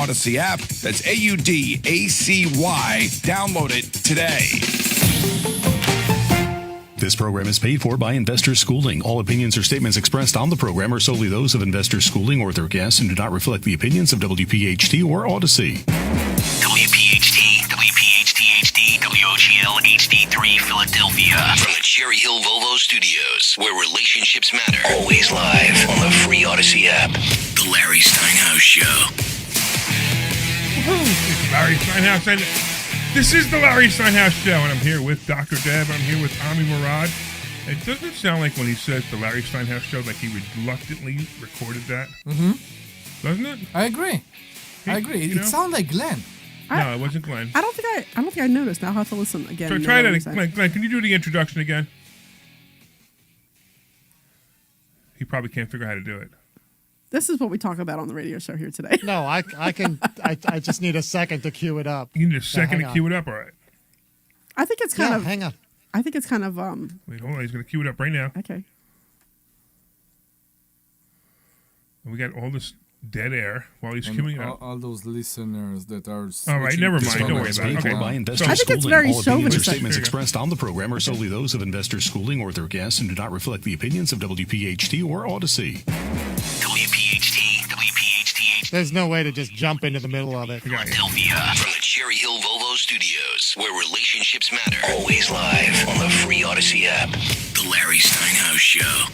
Odyssey app. That's AUDACY. Download it today. This program is paid for by Investors Schooling. All opinions or statements expressed on the program are solely those of Investors Schooling or their guests and do not reflect the opinions of WPHT or Odyssey. WPHT, WPHT-HD, WOGL HD3 Philadelphia. From the Cherry Hill Volvo Studios, where relationships matter. Always live on the free Odyssey app. The Larry Steinhouse Show. It's Larry Steinhouse, and this is the Larry Steinhouse Show, and I'm here with Dr. Deb. I'm here with Omri Morad. It doesn't sound like when he says the Larry Steinhouse Show, like he reluctantly recorded that. Mm-hmm. Doesn't it? I agree. It sounds like Glenn. No, it wasn't Glenn. I don't think I noticed. Now I'll have to listen again. So try that again. Glenn, can you do the introduction again? He probably can't figure out how to do it. This is what we talk about on the radio show here today. No, I can. I just need a second to cue it up. You need a second to cue it up, all right? I think it's kind of. Hang on. I think it's kind of. Wait, hold on. He's going to cue it up right now. Okay. And we got all this dead air while he's queuing it up. All those listeners that are. All right, never mind. Don't worry about it. Okay. By Investors I think it's Schooling. very All opinions or chauvinist. statements expressed on the program are solely those of Investors Schooling or their guests and do not reflect the opinions of WPHT or Odyssey. WPHT, WPHT-HD. There's no way to just jump into the middle of it. Philadelphia. From the Cherry Hill Volvo Studios, where relationships matter. Always live on the free Odyssey app. The Larry Steinhouse Show.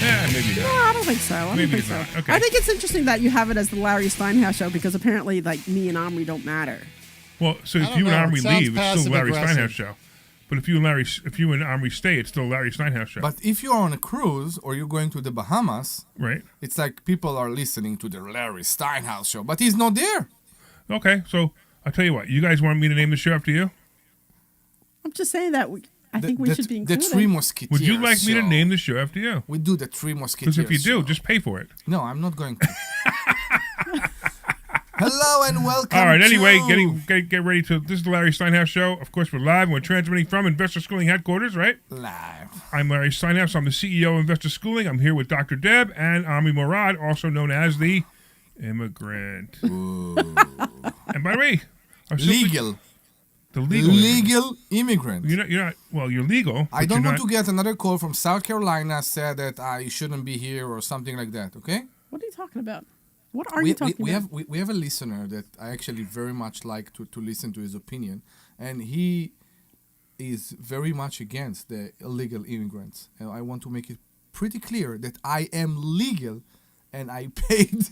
Yeah, maybe No, not. I don't think so. I Maybe don't think not. so. Okay. I think it's interesting that you have it as the Larry Steinhouse Show because apparently, like, me and Omri don't matter. Well, so I if don't you and know. Omri It sounds leave, it's still the Larry passive-aggressive. Steinhouse Show. But if you and Omri stay, it's still the Larry Steinhouse Show. But if you're on a cruise or you're going to the Bahamas, Right? it's like people are listening to the Larry Steinhouse Show, but he's not there. Okay, so I'll tell you what. You guys want me to name the show after you? I'm just saying that I think we should be the included. Three Musketeers. Would you like me to show. name the show after you? We do the Three Musketeers. Because if you do, show. just pay for it. No, I'm not going to. Hello and welcome. All right. Anyway, to get ready to. This is the Larry Steinhouse Show. Of course, we're live. We're transmitting from Investor Schooling headquarters, right? Live. I'm Larry Steinhouse. I'm the CEO of Investor Schooling. I'm here with Dr. Deb and Omri Morad, also known as the Immigrant. And by the way, our Legal. the legal. Legal immigrant. You're not. Well, you're legal. I but don't you're want not, to get another call from South Carolina said that I shouldn't be here or something like that, okay? What are you talking about? What are you talking about? We have a listener that I actually very much like to listen to his opinion, and he is very much against the illegal immigrants. And I want to make it pretty clear that I am legal and I paid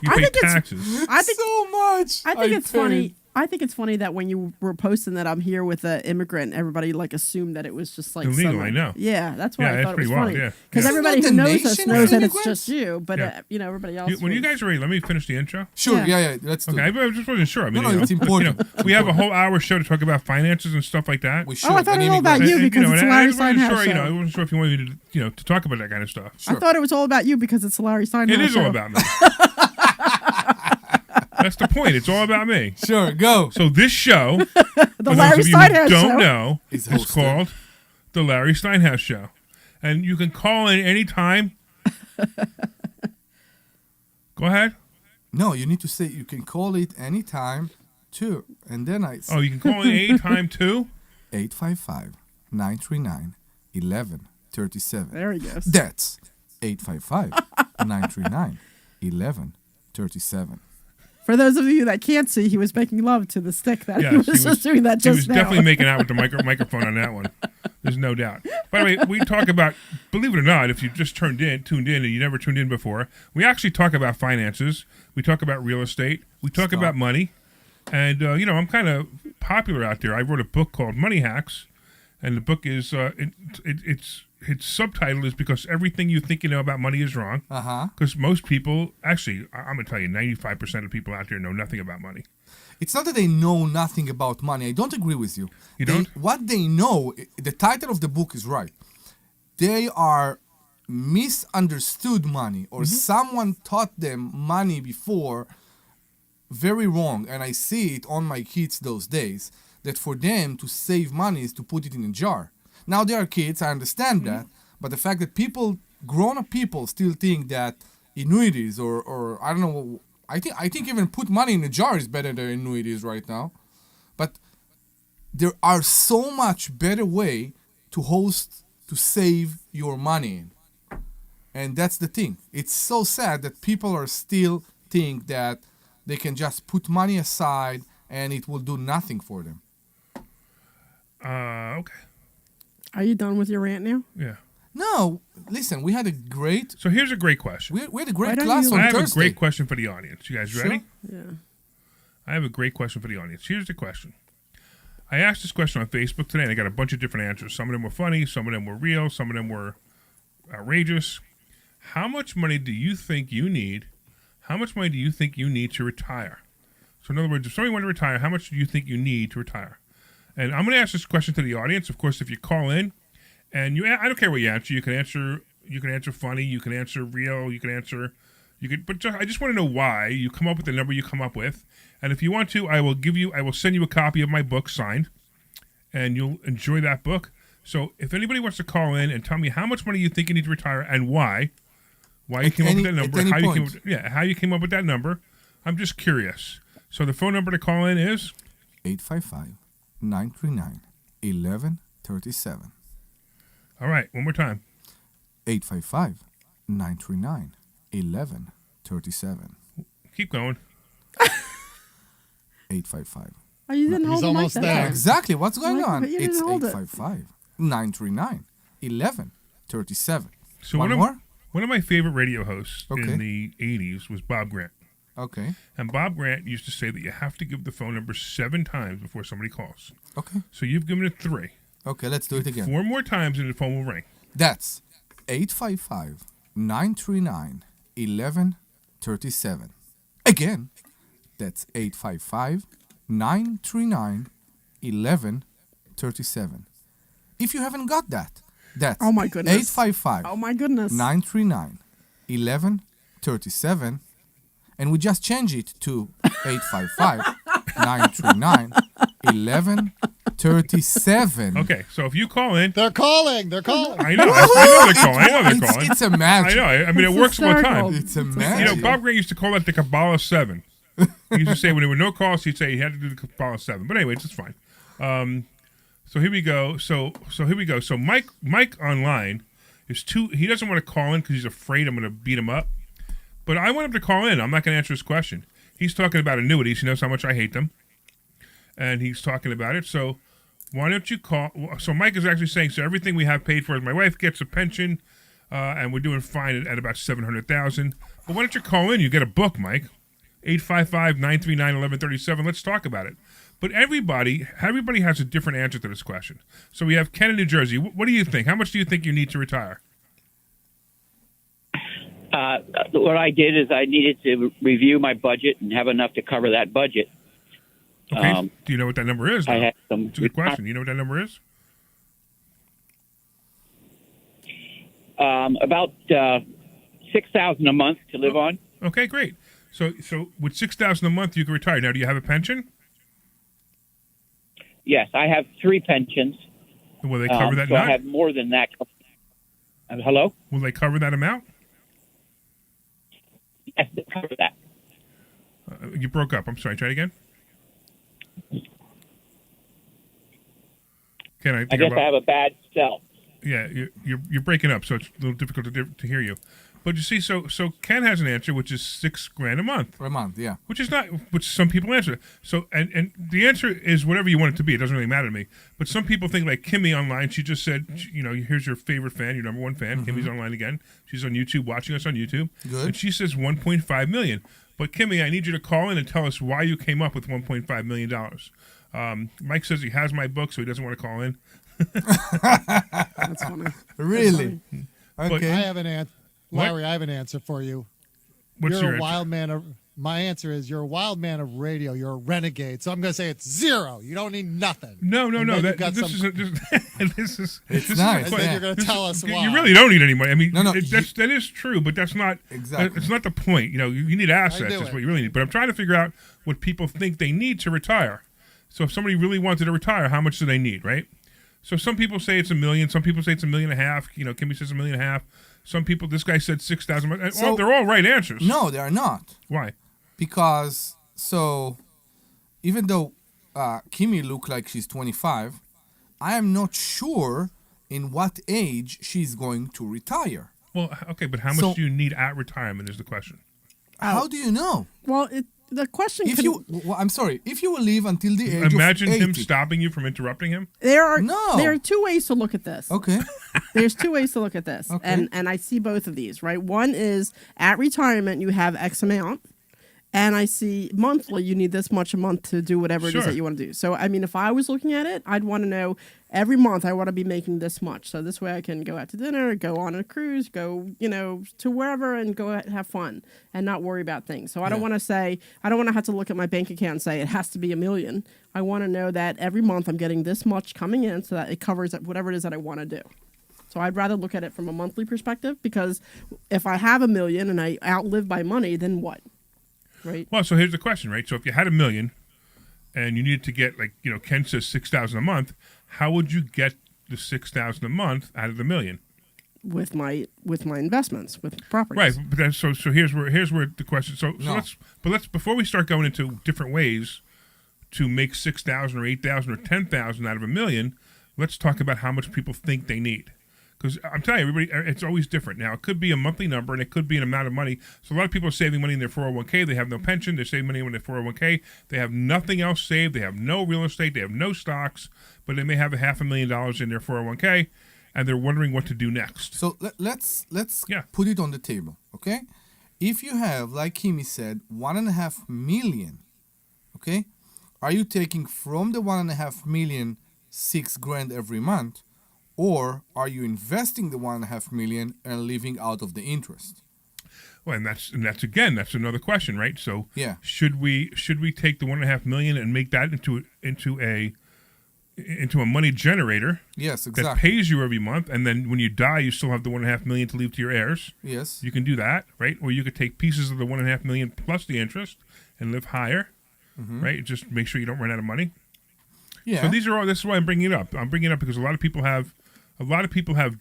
you I pay think it's- taxes. I think so much. I think it's funny. I think it's funny that when you were posting that I'm here with an immigrant, everybody like assumed that it was just like Illegal, someone. I know. Yeah, that's why Yeah, I that's thought it was pretty wild, funny. yeah. Because Yeah. everybody Isn't who that the knows us nation knows of that it's immigrants? just you, but Yeah. everybody else. When you was- guys are ready, let me finish the intro. Sure, Yeah. yeah, let's do Okay, it. I just wasn't sure. I mean, No, it's important. we have a whole hour show to talk about finances and stuff like that. We should. I thought an it was all about immigrant- you because and it's I Larry just wasn't Steinhouse sure. show. I wasn't sure if you wanted me to talk about that kind of stuff. I thought it was all about you because it's a Larry Steinhouse It is show. all about me. That's the point. It's all about me. Sure, go. So this show, the for Larry those of you Steinhouse who don't show. know, Is is hosted. called the Larry Steinhouse Show, and you can call in anytime. Go ahead. No, you need to say you can call it anytime, too. And then I Oh, you can call in anytime too. 855-939-1137. There he goes. That's 855-939-1137. For those of you that can't see, he was making love to the stick that he was just doing that He just was now. definitely making out with the microphone on that one. There's no doubt. By the way, we talk about, believe it or not, if you just tuned in and you never tuned in before, we actually talk about finances. We talk about real estate. We talk about money. And, I'm kind of popular out there. I wrote a book called Money Hacks, and the book is, its subtitle is Because Everything You Think You Know About Money Is Wrong. Uh-huh. Because most people, actually, I'm going to tell you, 95% of people out there know nothing about money. It's not that they know nothing about money. I don't agree with you. You don't? What they know, the title of the book is right. They are misunderstood money, or someone taught them money before very wrong. And I see it on my kids those days, that for them to save money is to put it in a jar. Now they are kids, I understand that, but the fact that grown-up people still think that annuities or I don't know I think even put money in a jar is better than annuities right now. But there are so much better way to save your money in. And that's the thing. It's so sad that people are still think that they can just put money aside and it will do nothing for them. Okay. Are you done with your rant now? Yeah. No, listen, we had a great... So here's a great question. We had a great Why don't class you- on I have Thursday. a great question for the audience. You guys Sure. ready? Yeah. I have a great question for the audience. Here's the question. I asked this question on Facebook today, and I got a bunch of different answers. Some of them were funny, some of them were real, some of them were outrageous. How much money do you think you need? How much money do you think you need to retire? So in other words, if somebody wanted to retire, how much do you think you need to retire? And I'm going to ask this question to the audience. Of course, if you call in, and I don't care what you answer. You can answer funny. You can answer real. But I just want to know why you come up with the number you come up with. And if you want to, I will send you a copy of my book signed, and you'll enjoy that book. So if anybody wants to call in and tell me how much money you think you need to retire and why you came up with that number, how you came up with that number, I'm just curious. So the phone number to call in is 855-939-1137. all right. One more time. 855-939-1137. Keep going. 855. Oh, you didn't hold the mic almost that there. time. Exactly. What's going Like, on? but you didn't It's hold it. 855-939-1137. So One more? One of my favorite radio hosts Okay. in the 80s was Bob Grant. Okay. And Bob Grant used to say that you have to give the phone number 7 times before somebody calls. Okay. So you've given it 3. Okay, let's do it again. 4 more times and the phone will ring. That's 855-939-1137. Again, that's 855-939-1137. If you haven't got that, that's Oh, my goodness. 855 Oh my goodness. 939-1137, and we just change it to 855-939-1137. Okay, so if you call in, They're calling. I know they're calling. It's a magic. I know. I mean, it It's works all the time. hysterical. It's a You know, magic. Bob Grant used to call that the Kabbalah 7. He used to say when there were no calls, he'd say he had to do the Kabbalah 7. But anyways, it's fine. So here we go. So here we go. So Mike online is he doesn't want to call in because he's afraid I'm going to beat him up. But I want him to call in. I'm not going to answer his question. He's talking about annuities. He knows how much I hate them. And he's talking about it. So why don't you call? So Mike is actually saying, so everything we have paid for is my wife gets a pension, and we're doing fine at about $700,000. But why don't you call in? You get a book, Mike. 855-939-1137. Let's talk about it. But everybody has a different answer to this question. So we have Ken in New Jersey. What do you think? How much do you think you need to retire? What I did is I needed to review my budget and have enough to cover that budget. Okay. Do you know what that number is? I though? had some. It's a good question. You know what that number is? About $6,000 a month to live on. Okay, great. So with $6,000 a month, you can retire. Now, do you have a pension? Yes, I have 3 pensions. Will they cover that so amount? I have more than that. Hello? Will they cover that amount? Yes, they cover that. You broke up. I'm sorry. Try it again. I guess I have a bad cell. Yeah, you're breaking up, so it's a little difficult to hear you. But you see, so Ken has an answer, which is $6,000 a month. Per month, yeah. Which some people answer. So and the answer is whatever you want it to be. It doesn't really matter to me. But some people think, like Kimmy online, she just said, here's your favorite fan, your number 1 fan. Kimmy's online again. She's on YouTube, watching us on YouTube. Good. And she says $1.5 million. But Kimmy, I need you to call in and tell us why you came up with $1.5 million. Mike says he has my book, so he doesn't want to call in. That's funny. Really? But- Okay. I have an answer. What? Larry, I have an answer for you. What's You're your a answer? wild man of. My answer is you're a wild man of radio. You're a renegade. So I'm going to say it's 0. You don't need nothing. No. And then you've got This is some- this is It's this nice, Is And then yeah. you're going to tell us why. You really don't need any money. I mean, No, that is true, but that's not Exactly. It's not the point. You need assets. I do Is it. what you really need. But I'm trying to figure out what people think they need to retire. So if somebody really wanted to retire, how much do they need, right? So some people say it's $1 million. Some people say it's $1.5 million. Kimmy says $1.5 million. Some people. This guy said 6,000. So- They're all right answers. No, they are not. Why? Because so, even though Kimi look like she's 25, I am not sure in what age she's going to retire. Well, okay, but how much do you need at retirement is the question. How do you know? Well, the question. If you, I'm sorry, if you will live until the age Imagine of 80. him stopping you from interrupting him. there are No. there are two ways to look at this. Okay. There's two ways to look at this, Okay. and I see both of these. Right, one is at retirement you have X amount, and I see monthly you need this much a month to do whatever it is Sure. that you want to do. So I mean, if I was looking at it, I'd want to know every month I want to be making this much. So this way I can go out to dinner, go on a cruise, go to wherever and go out and have fun and not worry about things. So I don't want to say I don't want to have to look at my bank account and say it has to be $1 million. I want to know that every month I'm getting this much coming in so that it covers whatever it is that I want to do. So I'd rather look at it from a monthly perspective, because if I have $1 million and I outlive my money, then what? Right. Well, so here's the question, right? So if you had $1 million and you needed to get, like, Ken says $6,000 a month, how would you get the $6,000 a month out of the $1 million? With my investments, with properties. Right, but then, so here's where the question. So let's before we start going into different ways to make $6,000 or $8,000 or $10,000 out of $1 million, let's talk about how much people think they need. Because I'm telling you, everybody, it's always different. Now, it could be a monthly number, and it could be an amount of money. So a lot of people are saving money in their 401k. They have no pension. They're saving money in their 401k. They have nothing else saved. They have no real estate. They have no stocks. But they may have $500,000 in their 401k, and they're wondering what to do next. So let's put it on the table, okay? If you have, like Kimi said, 1.5 million, okay, are you taking from the 1.5 million $6,000 every month, or are you investing the 1.5 million and living out of the interest? Well, and that's another question, right? So Yeah. should we take the 1.5 million and make that into a money generator? Yes, That exactly. pays you every month, and then when you die, you still have the 1.5 million to leave to your heirs. Yes. You can do that, right? Or you could take pieces of the 1.5 million plus the interest and live higher, right? Just make sure you don't run out of money. Yeah. So this is why I'm bringing it up. I'm bringing it up because a lot of people have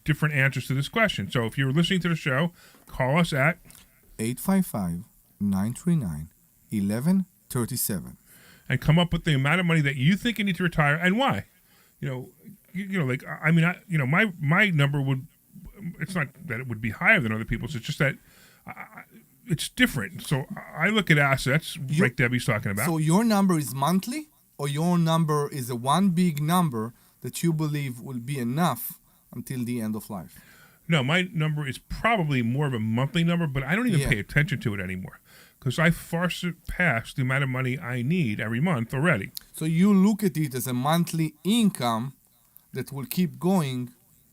different answers to this question. So if you're listening to the show, call us at 855-939-1137 and come up with the amount of money that you think you need to retire and why. My number would. It's not that it would be higher than other people's. It's just that it's different. So I look at assets, like Debbie's talking about. So your number is monthly, or your number is a one big number that you believe will be enough until the end of life? No, my number is probably more of a monthly number, but I don't even pay attention to it anymore because I far surpassed the amount of money I need every month already. So you look at it as a monthly income that will keep going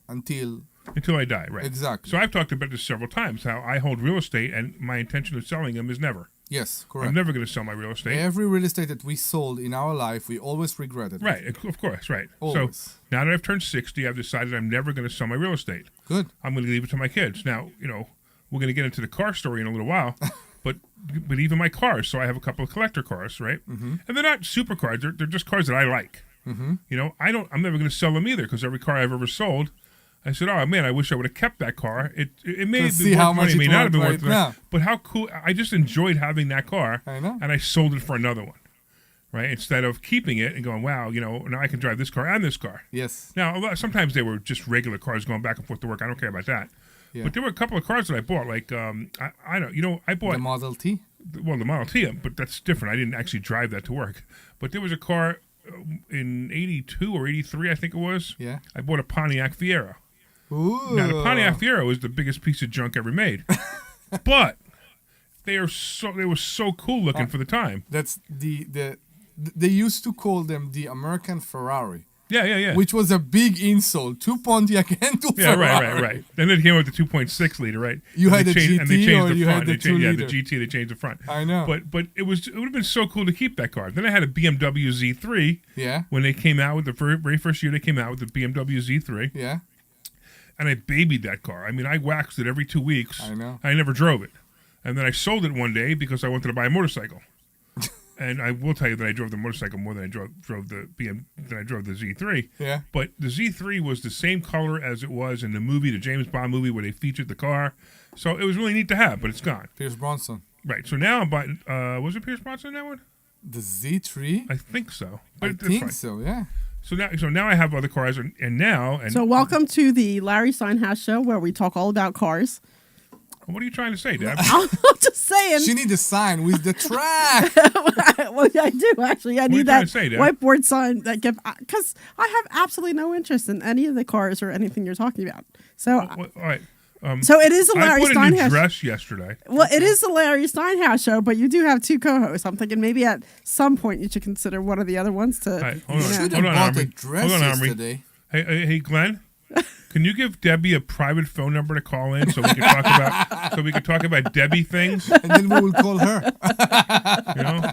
until I die, right? Exactly. So I've talked about this several times, how I hold real estate and my intention of selling them is never. Yes, correct. I'm never going to sell my real estate. Every real estate that we sold in our life, we always regretted. Right, of course, right. Always. So now that I've turned 60, I've decided I'm never going to sell my real estate. Good. I'm going to leave it to my kids. Now, we're going to get into the car story in a little while, but even my cars, so I have a couple of collector cars, right? Mm-hmm. And they're not super cars, they're just cars that I like. Mm-hmm. I'm never going to sell them either because every car I've ever sold, I said, oh man, I wish I would have kept that car. It may have been worth money, it may not have been worth money, but how cool! I just enjoyed having that car, I know. and I sold it for another one, right? Instead of keeping it and going, wow, now I can drive this car and this car. Yes. Now sometimes they were just regular cars going back and forth to work. I don't care about that. Yeah. But there were a couple of cars that I bought, like I bought the Model T. Well, the Model T, but that's different. I didn't actually drive that to work. But there was a car in '82 or '83, I think it was. Yeah. I bought a Pontiac Fiero. Ooh. Now the Pontiac Fiero is the biggest piece of junk ever made, but they were so cool looking for the time. That's they used to call them the American Ferrari. Yeah. Which was a big insult to Pontiac and to Ferrari. Right. Then they came with the 2.6 liter, right? You had the GT, and they changed or the you front. had the they 2 changed, liter. Yeah, the GT. They changed the front. I know. But it would have been so cool to keep that car. Then I had a BMW Z3. Yeah. When they came out with the very first year, they came out with the BMW Z3. Yeah. And I babied that car. I mean, I waxed it every 2 weeks. I know. I never drove it. And then I sold it one day because I wanted to buy a motorcycle. And I will tell you that I drove the motorcycle more than I drove the Z3. Yeah. But the Z3 was the same color as it was in the movie, the James Bond movie, where they featured the car. So it was really neat to have, but it's gone. Pierce Bronson. Right. So now I'm buying. Was it Pierce Brosnan that one? The Z3? I think so. I But it's think fine. so, yeah. So now I have other cars, and now. And So welcome to the Larry Steinhouse show, where we talk all about cars. what are you trying to say, Deb? I'm just saying. She need a sign with the track. Well, I do actually. I are need you that trying to say, Deb? whiteboard sign that because I have absolutely no interest in any of the cars or anything you're talking about. So, All right. so it is the I Larry bought a new Steinhouse. dress yesterday. Well, it is the Larry Steinhouse show, but you do have two co-hosts. I'm thinking maybe at some point you should consider one of the other ones to. All right, you hold on. know. Should Hold have on, bought Omri. a dress Hold on, Omri. yesterday. Hey, Glenn. Can you give Debbie a private phone number to call in so we can talk about Debbie things? And then we will call her. You know?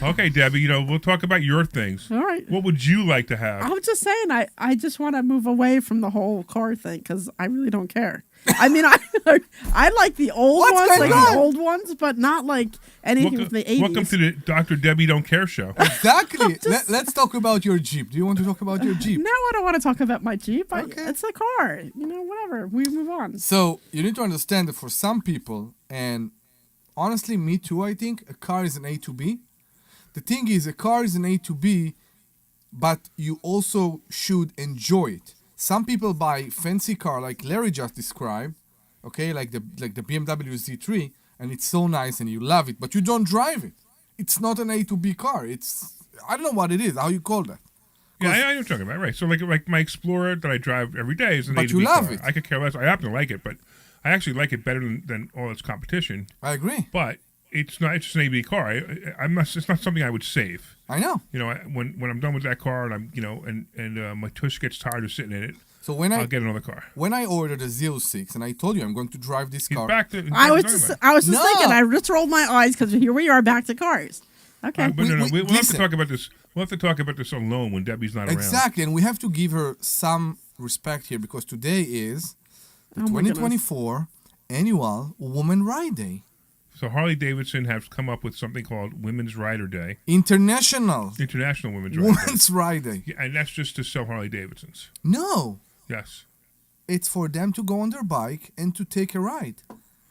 Okay, Debbie. We'll talk about your things. All right. What would you like to have? I'm just saying, I just want to move away from the whole car thing because I really don't care. I mean, I like the old What's ones, going like on? the old ones, but not like anything from the 80s. Welcome to the Dr. Debbie Don't Care show. Exactly. Let's talk about your Jeep. Do you want to talk about your Jeep? No, I don't want to talk about my Jeep. Okay. It's a car. Whatever. We move on. So you need to understand that for some people, and honestly, me too, I think, a car is an A to B. The thing is, a car is an A to B, but you also should enjoy it. Some people buy fancy car like Larry just described, okay, like the BMW Z3, and it's so nice and you love it, but you don't drive it. It's not an A to B car. I don't know what it is. How you call that? Yeah, I know what you're talking about, right? So like my Explorer that I drive every day is an But A to you B love car. it. I could care less. I happen to like it, but I actually like it better than all its competition. I agree. But it's just an A to B car. It's not something I would save. I know. When I'm done with that car and I'm my tush gets tired of sitting in it, So when I'll get another car. when I ordered a Z06 and I told you I'm going to drive this He's car. back to. I was just No. thinking. I just rolled my eyes because here we are back to cars. Okay. But no, we'll have to listen. talk about this. We'll have to talk about this alone when Debbie's not around. Exactly, and we have to give her some respect here because today is the Oh my goodness. 2024 annual Women Ride Day. So Harley Davidson has come up with something called Women's Rider Day, International International Women's Rider Day. Women's Ride Day. Yeah, and that's just to sell Harley Davidsons. No, Yes. it's for them to go on their bike and to take a ride.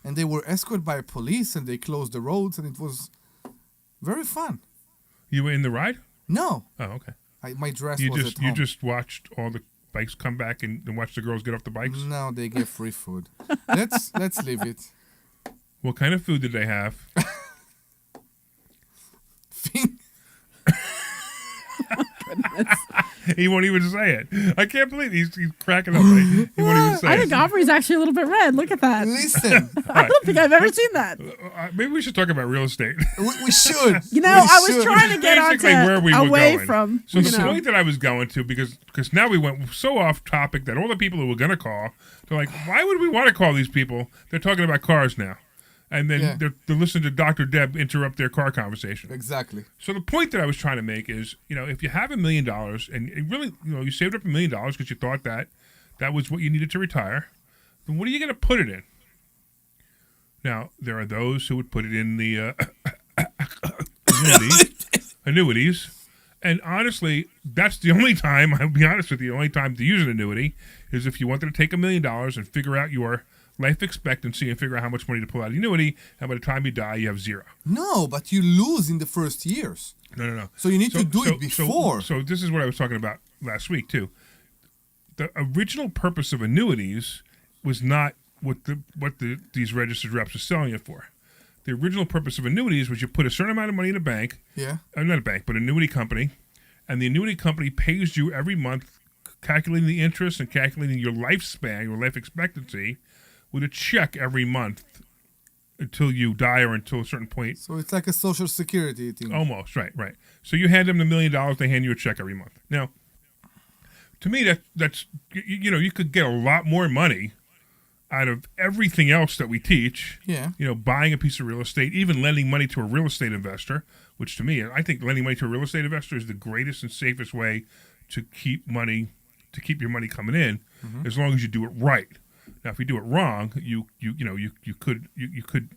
And they were escorted by police and they closed the roads and it was very fun. You were in the ride? No, Oh, okay. my dress You was just at home. you just watched all the bikes come back and watch the girls get off the bikes. No, they get free food. Let's leave it. What kind of food did they have? He won't even say it. I can't believe he's cracking up. He won't even say I it. think Omri's actually a little bit red. Look at that. Listen, I don't think I've ever seen that. Maybe we should talk about real estate. we should. I was trying to get Basically, onto where we were away going. from. So the point that I was going to, because now we went so off topic that all the people who were going to call, they're like, why would we want to call these people? They're talking about cars now. And then Yeah. they're listening to Dr. Deb interrupt their car conversation. Exactly. So the point that I was trying to make is, if you have $1 million and it really, you saved up $1 million because you thought that was what you needed to retire, then what are you going to put it in? Now, there are those who would put it in the annuities. And honestly, that's the only time, I'll be honest with you, the only time to use an annuity is if you wanted to take $1 million and figure out your life expectancy and figure out how much money to pull out of the annuity, and by the time you die, you have zero. No, but you lose in the first years. No. So you need to do it before. So this is what I was talking about last week too. The original purpose of annuities was not what these registered reps are selling it for. The original purpose of annuities was you put a certain amount of money in a bank, not a bank, but an annuity company, and the annuity company pays you every month, calculating the interest and calculating your lifespan, your life expectancy, with a check every month until you die or until a certain point. So it's like a social security thing. Almost, right. So you hand them the $1 million, they hand you a check every month. Now, to me, that's you could get a lot more money out of everything else that we teach. Yeah. Buying a piece of real estate, even lending money to a real estate investor, which to me, I think lending money to a real estate investor is the greatest and safest way to keep your money coming in, as long as you do it right. Now, if you do it wrong, you could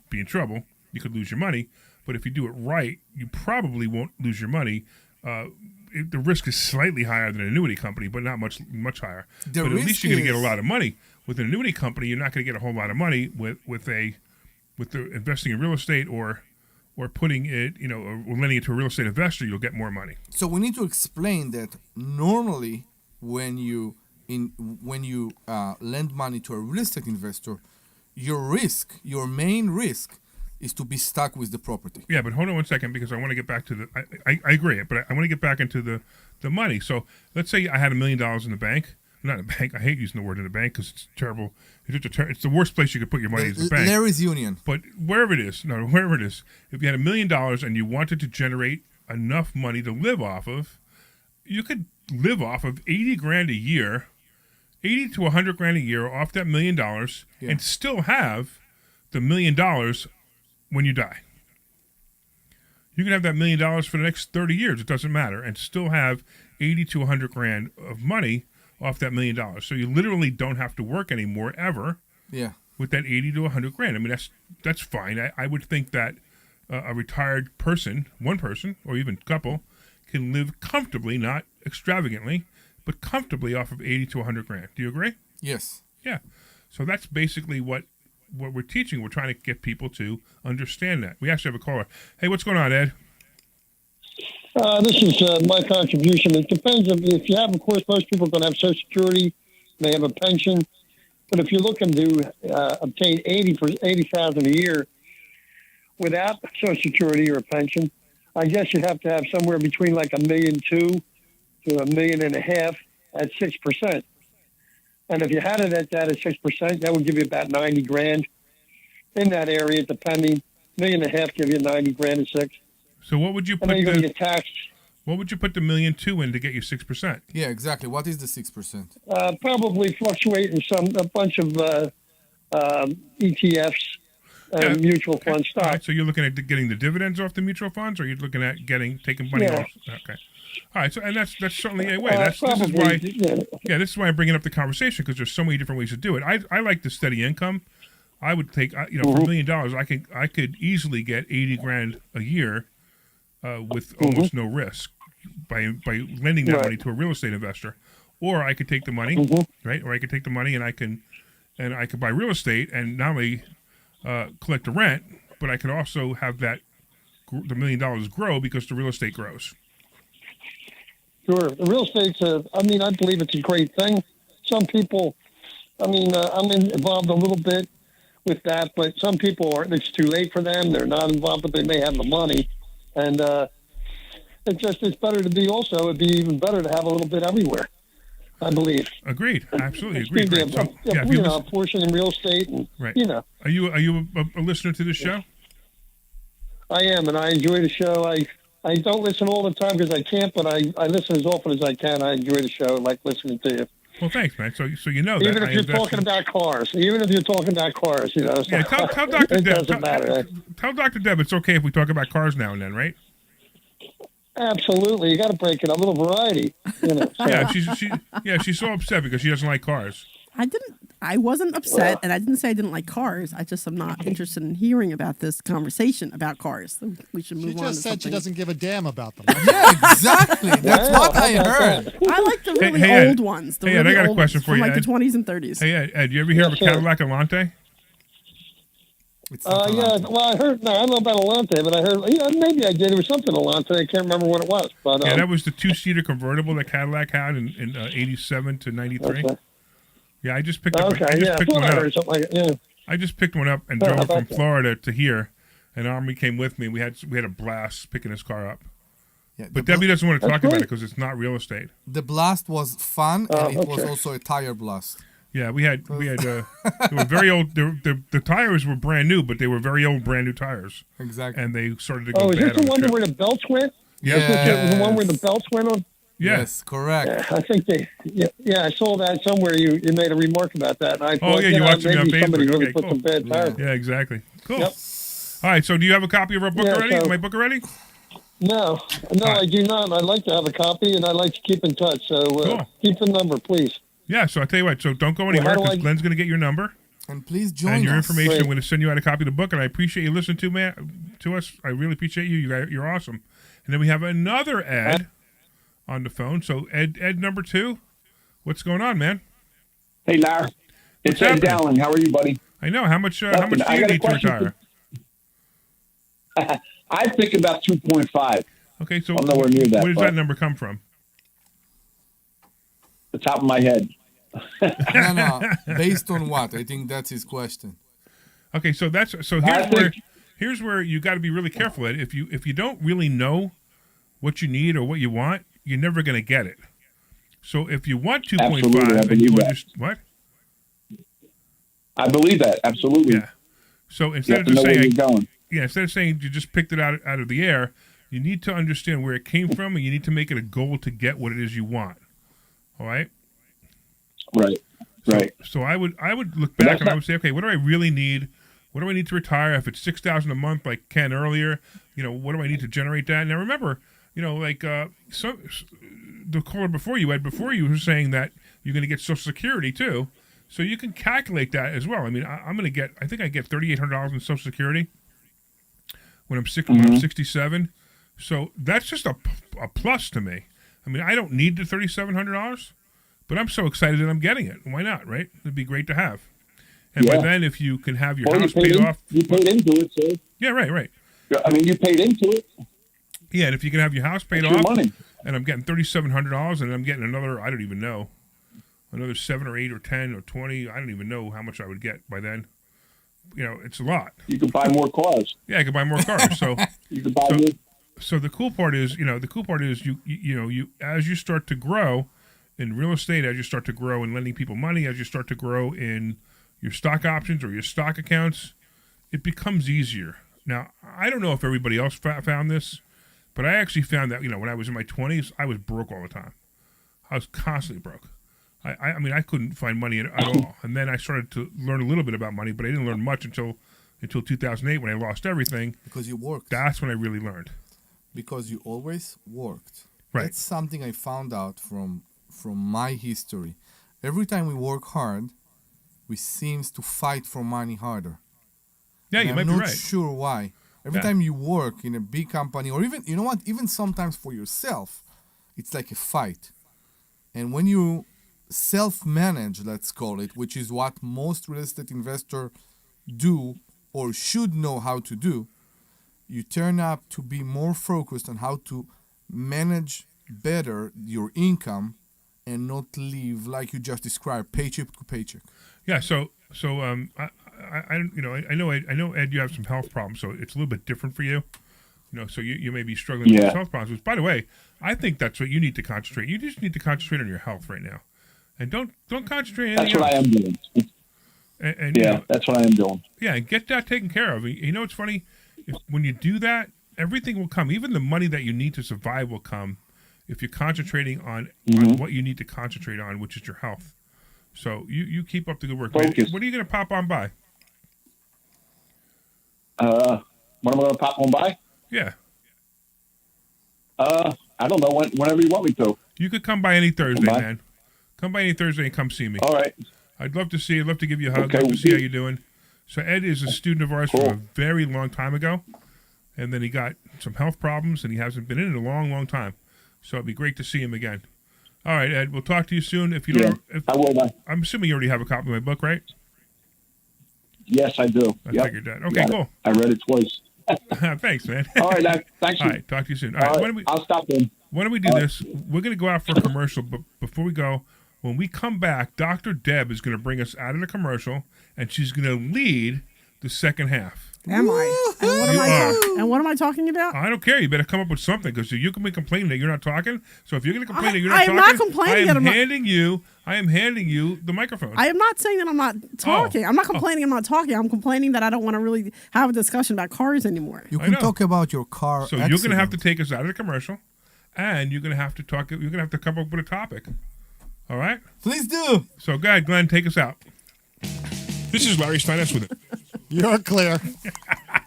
be in trouble. You could lose your money. But if you do it right, you probably won't lose your money. The risk is slightly higher than an annuity company, but not much higher. But at least you're going to get a lot of money. With an annuity company, you're not going to get a whole lot of money. With a with the investing in real estate or putting it, or lending it to a real estate investor, you'll get more money. So we need to explain that normally when you lend money to a real estate investor, your main risk is to be stuck with the property. Yeah, but hold on one second, because I want to get back to the. I agree, but I want to get back into the money. So let's say I had $1 million in the bank. Not in the bank. I hate using the word in the bank because it's terrible. It's the worst place you could put your money is the bank. Larry's Union. But wherever it is, if you had $1 million and you wanted to generate enough money to live off of, you could live off of $80,000 a year, $80 to $100,000 a year off that $1 million, and still have the $1 million when you die. You can have that $1 million for the next 30 years. It doesn't matter, and still have $80 to $100,000 of money off that $1 million. So you literally don't have to work anymore ever. Yeah. With that $80 to $100,000. I mean, that's fine. I would think that a retired person, one person, or even couple, can live comfortably, not extravagantly, but comfortably off of $80 to $100,000. Do you agree? Yes. Yeah. So that's basically what we're teaching. We're trying to get people to understand that. We actually have a caller. Hey, what's going on, Ed? This is my contribution. It depends if you have, of course, most people are going to have Social Security, they have a pension. But if you're looking to obtain $80,000 a year without Social Security or a pension, I guess you'd have to have somewhere between like $1.2 million to $1.5 million at 6%. And if you had it at that at 6%, that would give you about $90,000 in that area, depending. $1.5 million give you $90,000 at 6. So what would you put? And then you're going to get taxed. What would you put the $1.2 million in to get you 6%? Yeah, exactly. What is the 6%? Probably fluctuate in a bunch of ETFs and mutual fund stocks. Right, so you're looking at getting the dividends off the mutual funds, or you're looking at taking money off? Okay. All right. So and that's certainly a way. This is why I'm bringing up the conversation, because there's so many different ways to do it. I like the steady income. I would take for $1 million, I could easily get $80,000 a year. With almost no risk by lending that money to a real estate investor, or I could take the money, right? Or I could take the money and I could buy real estate and not only collect the rent, but I could also have the $1 million grow because the real estate grows. Sure, the real estate's I believe it's a great thing. Some people, I'm involved a little bit with that, but some people it's too late for them. They're not involved, but they may have the money. And it's better to be it'd be even better to have a little bit everywhere, I believe. Agreed. Absolutely agreed. A portion in real estate. And, right. Are you a listener to the show? I am, and I enjoy the show. I don't listen all the time because I can't, but I listen as often as I can. I enjoy the show. I like listening to you. Well, thanks, man. So that. Even if you're talking about cars. So tell Dr. Deb. Doesn't matter. Tell Dr. Deb it's okay if we talk about cars now and then, right? Absolutely. You got to break it up, a little variety. Yeah, she's so upset because she doesn't like cars. I wasn't upset, and I didn't say I didn't like cars. I just am not interested in hearing about this conversation about cars. We should move on. She just said she doesn't give a damn about them. Yeah, exactly. That's what I heard. I like the really old ones. Hey, Ed, I got a question for you, like Ed. the 20s and 30s. Hey, Ed, you ever hear of a Cadillac Elante? I heard. No, I don't know about Elante, but I heard. Maybe I did. It was something Elante. I can't remember what it was. But that was the 2-seater convertible that Cadillac had in 87 to 93. Okay. Yeah, I just picked up. I just picked one up. I just picked one up and drove it from Florida to here, and Omri came with me. We had a blast picking his car up. Yeah, but Debbie doesn't want to talk about it because it's not real estate. The blast was fun, and it was also a tire blast. Yeah, we had they were very old. The tires were brand new, but they were very old, brand new tires. Exactly. And they started to go bad. Is this the one where the belts went? Yeah. Is this the one where the belts went on? Yes, correct. I think I saw that somewhere. You made a remark about that. And I thought, you watched me on Facebook. Somebody really put cool. some bad tires. Yeah, exactly. Cool. Yep. All right, so do you have a copy of our book already? My book already? No, I do not. I'd like to have a copy, and I'd like to keep in touch. So keep the number, please. Yeah, so I'll tell you what. So don't go anywhere because Glenn's going to get your number. And please join us. And your information. Great. I'm going to send you out a copy of the book, and I appreciate you listening to us. I really appreciate you. You're awesome. And then we have another Ed on the phone. So Ed number 2, what's going on, man? Hey, Larry. It's Ed Dallin. How are you, buddy? I know. How much do you need to retire? I think about 2.5. Okay, so I'm nowhere near that, where does but- that number come from? The top of my head. No. Based on what? I think that's his question. Okay, so here's where you got to be really careful. Ed. If you don't really know what you need or what you want, you're never going to get it. So if you want 2.5 and you understand what? I believe that, absolutely. Yeah. So instead of just saying, instead of saying you just picked it out of the air, you need to understand where it came from, and you need to make it a goal to get what it is you want. All right. Right. So I would look back and I would say, okay, what do I really need? What do I need to retire? If it's $6,000 a month, like Ken earlier, what do I need to generate that? Now remember, the caller before you, Ed, was saying that you're going to get Social Security too. So you can calculate that as well. I mean, I think I get $3,800 in Social Security when I'm 67. So that's just a plus to me. I mean, I don't need the $3,700, but I'm so excited that I'm getting it. Why not, right? It'd be great to have. And by then, if you can have your house paid off. You paid into it, so. Yeah, right. I mean, you paid into it. Yeah, and if you can have your house paid off, and I'm getting $3,700, and I'm getting another, I don't even know, another 7 or 8 or 10 or 20, I don't even know how much I would get by then. It's a lot. You can buy more cars. Yeah, I can buy more cars. So you can buy more. So the cool part is, you as you start to grow in real estate, as you start to grow in lending people money, as you start to grow in your stock options or your stock accounts, it becomes easier. Now, I don't know if everybody else found this, but I actually found that, when I was in my 20s, I was broke all the time. I was constantly broke. I mean, I couldn't find money at all. And then I started to learn a little bit about money, but I didn't learn much until 2008 when I lost everything. Because you worked. That's when I really learned. Because you always worked. Right. That's something I found out from my history. Every time we work hard, we seems to fight for money harder. Yeah, and you might be I'm right. not sure why. Every time you work in a big company, or even, even sometimes for yourself, it's like a fight. And when you self-manage, let's call it, which is what most real estate investors do or should know how to do, you turn up to be more focused on how to manage better your income and not live like you just described, paycheck to paycheck. Yeah. So I know Ed, you have some health problems, so it's a little bit different for you. So you may be struggling with health problems. Which, by the way, I think that's what you need to concentrate. You just need to concentrate on your health right now, and don't concentrate on anything else. That's what I am doing. And that's what I am doing. Yeah, and get that taken care of. It's funny. When you do that, everything will come. Even the money that you need to survive will come if you're concentrating on what you need to concentrate on, which is your health. So you keep up the good work. Focus. What are you going to pop on by? What am I going to pop on by? Yeah. I don't know. Whenever you want me to. You could come by any Thursday, man. Come by any Thursday and come see me. All right. I'd love to see you. I'd love to give you a hug. Okay, Love to see how you're doing. So Ed is a student of ours from a very long time ago, and then he got some health problems, and he hasn't been in a long, long time. So it'd be great to see him again. All right, Ed. We'll talk to you soon. If you don't, I will. I'm assuming you already have a copy of my book, right? Yes, I do. I figured that. Okay, cool. I read it twice. Thanks, man. All right, Dad. Thanks. All right, talk to you soon. All right, I'll stop in. Why don't we do this? We're going to go out for a commercial, but before we go, when we come back, Dr. Deb is going to bring us out of the commercial, and she's going to lead the second half. Am I? And what am I talking about? I don't care. You better come up with something, because you can be complaining that you're not talking. So if you're going to complain that you're not I talking, am not complaining that I'm not. I am handing you the microphone. I am not saying that I'm not talking. I'm not complaining I'm not talking. I'm complaining that I don't want to really have a discussion about cars anymore. You can talk about your car. So you're going to have to take us out of the commercial, and you're going to have to talk. You're going to have to come up with a topic. All right? Please do. So go ahead, Glenn, take us out. This is Larry Steinhouse with it. You're clear.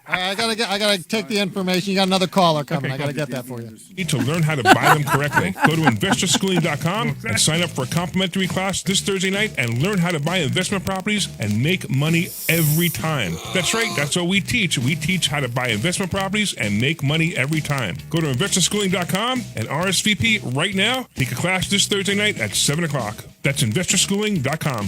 I gotta take the information. You got another caller coming. I gotta get that for you. Need to learn how to buy them correctly. Go to investorschooling.com and sign up for a complimentary class this Thursday night and learn how to buy investment properties and make money every time. That's right. That's what we teach. We teach how to buy investment properties and make money every time. Go to investorschooling.com and RSVP right now. Take a class this Thursday night at 7 o'clock. That's investorschooling.com.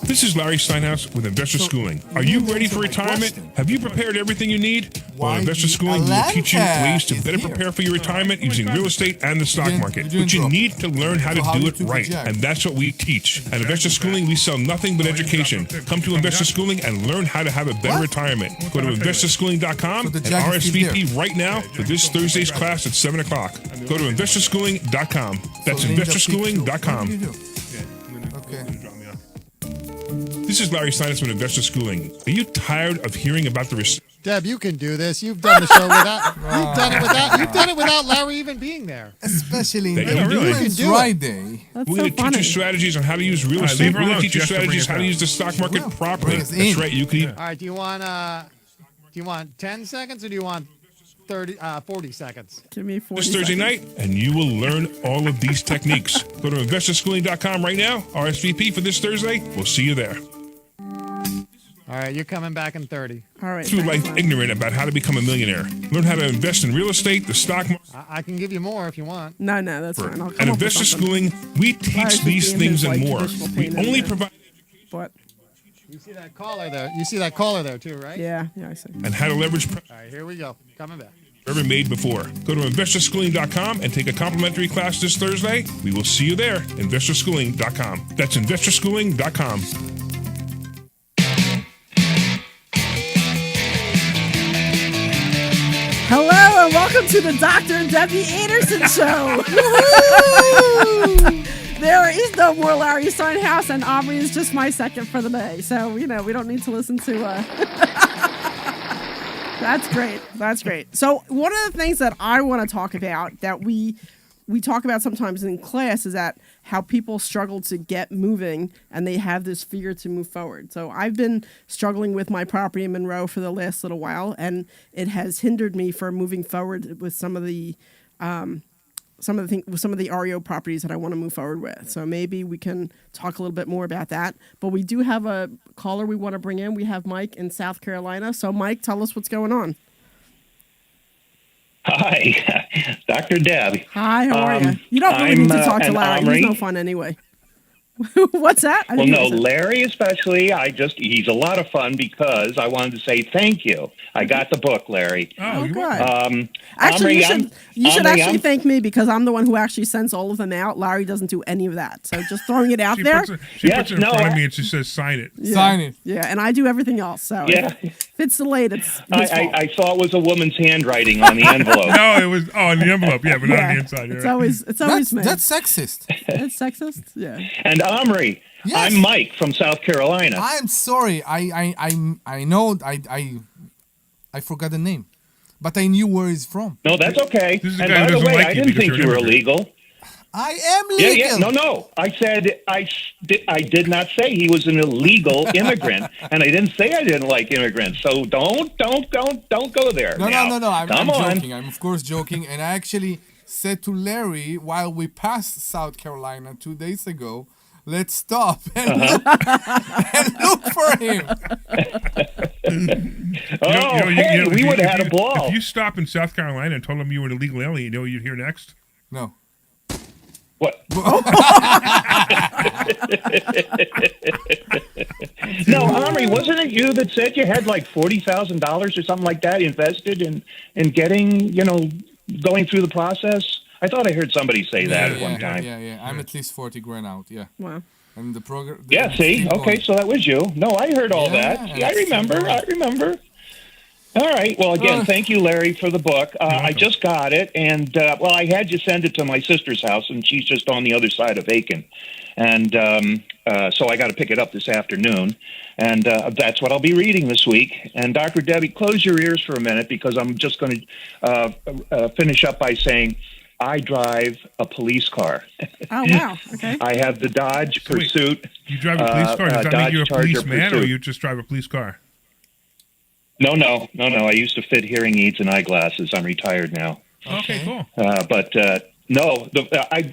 This is Larry Steinhouse with Investor Schooling. Are you ready for retirement? Have you prepared everything you need? Well, Investor Schooling will teach you ways to better prepare for your retirement using real estate and the stock market. But you need to learn how to do it right, and that's what we teach. At Investor Schooling, we sell nothing but education. Come to Investor Schooling and learn how to have a better retirement. Go to investorschooling.com and RSVP right now for this Thursday's class at 7 o'clock. Go to investorschooling.com. That's investorschooling.com. Okay. This is Larry Steinhouse with Investor Schooling. Are you tired of hearing about the Deb, you can do this. You've done the show without. You've done it without. You've done it without Larry even being there. Especially That in you the really Good do it. Friday. That's We're so going to teach funny. you strategies on how to use real estate. leave her We're going alone. to teach you She has to strategies bring how us to out. use the stock market Well, properly. bring us That's in. right. You can. All right. Do you want 10 seconds or do you want 40 seconds? Give me 40 This Thursday seconds. night, and you will learn all of these techniques. Go to investorschooling.com right now. RSVP for this Thursday. We'll see you there. All right. You're coming back in 30. All right. Through thanks, life man. ignorant about how to become a millionaire. Learn how to invest in real estate, the stock market. I can give you more if you want. No, that's fine. I'll come At up with Investor something. Schooling, we teach Larry's these just being things his, and like, more. traditional We pain in only there. provide But You see that caller there? You see that caller there too, right? yeah, I see. and how to leverage All right. Here we go. Coming back. ever made before. Go to investorschooling.com and take a complimentary class this Thursday. We will see you there. Investorschooling.com. That's investorschooling.com. Hello and welcome to the Dr. and Debbie Anderson Show. There is no more Larry Steinhouse, and Omri is just my second for the day. So, we don't need to listen to... That's great. That's great. So one of the things that I want to talk about that we talk about sometimes in class is that how people struggle to get moving and they have this fear to move forward. So I've been struggling with my property in Monroe for the last little while, and it has hindered me from moving forward with some of the REO properties that I want to move forward with. So maybe we can talk a little bit more about that. But we do have a caller we want to bring in. We have Mike in South Carolina. So Mike, tell us what's going on. Hi, Dr. Deb. Hi, how are you? You don't really need to talk to Larry. Omri. He's no fun anyway. What's that? I Well, didn't no, hear what you said. Larry especially. He's a lot of fun because I wanted to say thank you. I got the book, Larry. Oh, you good. are. Actually, Omri, you should Omri, actually thank me because I'm the one who actually sends all of them out. Larry doesn't do any of that. So just throwing it out She there. puts it Yes, in no, front of I- me and she says, sign it. Yeah. Sign it. Yeah, and I do everything else. So Yeah. if it's delayed, it's his fault. I saw it was a woman's handwriting on the envelope. No, it was, in the envelope. Yeah, but not on the inside. You're It's right. always me. That's sexist. It's sexist. Yeah. And Omri, Yes. I'm Mike from South Carolina. I'm sorry. I know I forgot the name, but I knew where he's from. No, that's okay. This is the And guy by who the doesn't way, like I you didn't because think you're you an were immigrant. illegal. I am Yeah, legal. no. I said I did not say he was an illegal immigrant, and I didn't say I didn't like immigrants. So don't go there. No. I'm Come on. joking. I'm of course joking. And I actually said to Larry while we passed South Carolina 2 days ago, let's stop and look for him. We would have had a ball. If you stop in South Carolina and told them you were an illegal alien, you know what you'd hear next? No. What? No, Omri, wasn't it you that said you had like $40,000 or something like that invested in getting, going through the process? I thought I heard somebody say that at one time. Yeah. I'm at least 40 grand out. Yeah. Wow. And the program. Yeah, see? Okay, so that was you. No, I heard all that. See, I remember. All right. Well, again, thank you, Larry, for the book. I just got it, and, I had you send it to my sister's house, and she's just on the other side of Aiken. And so I got to pick it up this afternoon, and that's what I'll be reading this week. And Dr. Debbie, close your ears for a minute, because I'm just going to finish up by saying I drive a police car. Oh, wow. Okay. I have the Dodge So wait, Pursuit. You drive a police car? Does that Dodge mean you're a Charger policeman, or Pursuit. you just drive a police car? No. I used to fit hearing aids and eyeglasses. I'm retired now. Okay, cool.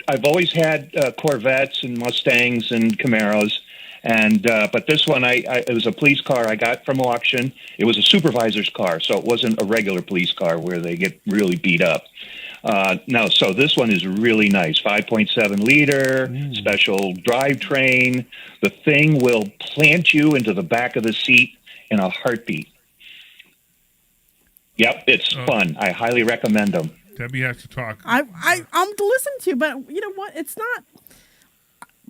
I've always had Corvettes and Mustangs and Camaros, and but this one, it was a police car I got from auction. It was a supervisor's car, so it wasn't a regular police car where they get really beat up. No, so this one is really nice. 5.7 liter, special drivetrain. The thing will plant you into the back of the seat in a heartbeat. Yep, it's fun. I highly recommend them. Debbie has to talk. I'm to listen to, but you know what? It's not.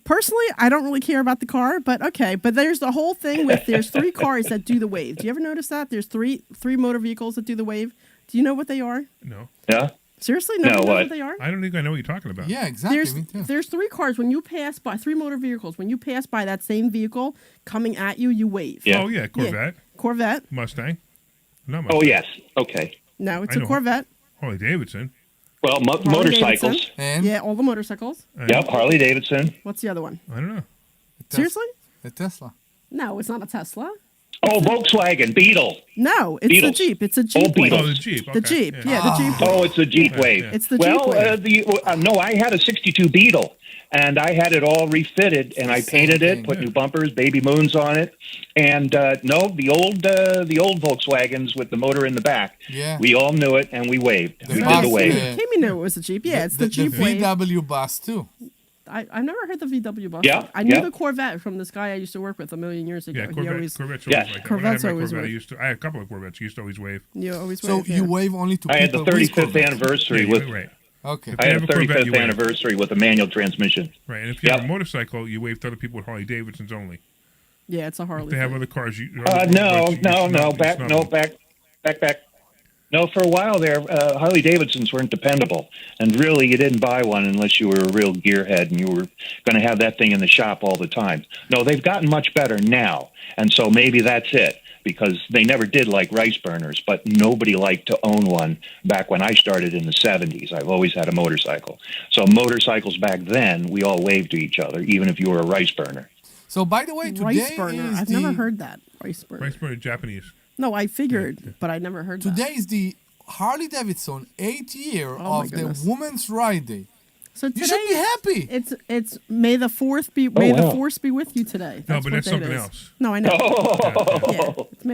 Personally, I don't really care about the car, but okay. But there's the whole thing with there's 3 cars that do the wave. Do you ever notice that? There's three motor vehicles that do the wave. Do you know what they are? No. Yeah? Seriously? No, what they are? I don't think I know what you're talking about. Yeah, exactly. There's 3 cars. When you pass by, 3 motor vehicles. When you pass by that same vehicle coming at you, you wave. Yeah. Oh, yeah, Corvette. Yeah. Corvette. Mustang. Not Mustang. Oh, yes. Okay. No, it's I a know. Corvette. Harley Davidson. Well, Harley motorcycles. Davidson. And Yeah, all the motorcycles. Yep, Harley Davidson. What's the other one? I don't know. Seriously? the Tesla. No, it's not a Tesla. Oh, Volkswagen, Beetle. No, it's Beetles. the Jeep. It's a Jeep. Beetles. Oh, the Jeep. The Okay. Jeep. Yeah. Yeah, the Jeep. Oh, it's a Jeep Wave. yeah. It's the Well, Jeep Wave. no, I had a 62 Beetle, and I had it all refitted, and I painted thing. it, put new bumpers, baby moons on it, and no, the old Volkswagens with the motor in the back. Yeah. We all knew it, and we waved. The We bus, did the wave. yeah. Kimmy knew it was a Jeep. Yeah, it's the Jeep the Wave. VW bus too. I've never heard the VW bus. Yeah, I knew yeah. the Corvette from this guy I used to work with a million years ago. Yeah, He Corvette, always, Corvette's Yeah. always like that. Corvette's when I had my always Corvette, wave. I had a couple of Corvettes. You used to always wave. you always So wave. you yeah. wave only to I had the people with 35th Corvette. anniversary Yeah, with. right. Okay. I had have a a Corvette, you 35th wave. anniversary with a manual transmission. Right, and if you have a Yep. motorcycle, you wave to other people with Harley Davidsons only. Yeah, it's a Harley. If they have thing. other cars, you. Back. No, for a while there, Harley Davidsons weren't dependable, and really, you didn't buy one unless you were a real gearhead and you were going to have that thing in the shop all the time. No, they've gotten much better now, and so maybe that's it, because they never did like rice burners, but nobody liked to own one back when I started in the 70s. I've always had a motorcycle. So motorcycles back then, we all waved to each other, even if you were a rice burner. So by the way, today Rice burner. is I've never heard that. Rice burner. Rice burner, Japanese. No, I figured, but I never heard that. Today is the Harley Davidson 8th year Oh, my of the goodness. Women's Ride Day. So today, You should be happy. It's May the 4th be May wow. the Force be with you today. No, That's but what that's day it something is. else. No, I know. Oh. Yeah, it's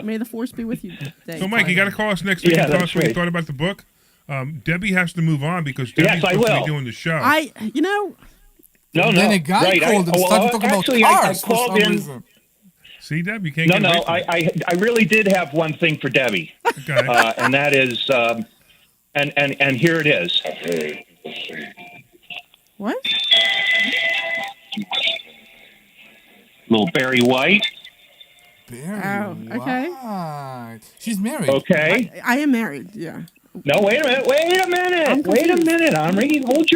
May the Force be with you day. So, Mike, you got to call us next week Yeah, and tell that's us what you right. thought about the book. Debbie has to move on because Debbie's Yes, I supposed to will. be doing the show. No, Then a guy right. called and started talking about actually, cars I for called some in. reason. See, Deb, you can't No, get no, away from it. I really did have one thing for Debbie, Okay. and that is, and here it is. What? Little Barry White. Barry Oh, okay. White. She's married. Okay. I am married. Yeah. No, wait a minute. I'm Wait a confused. minute, Omri. Hold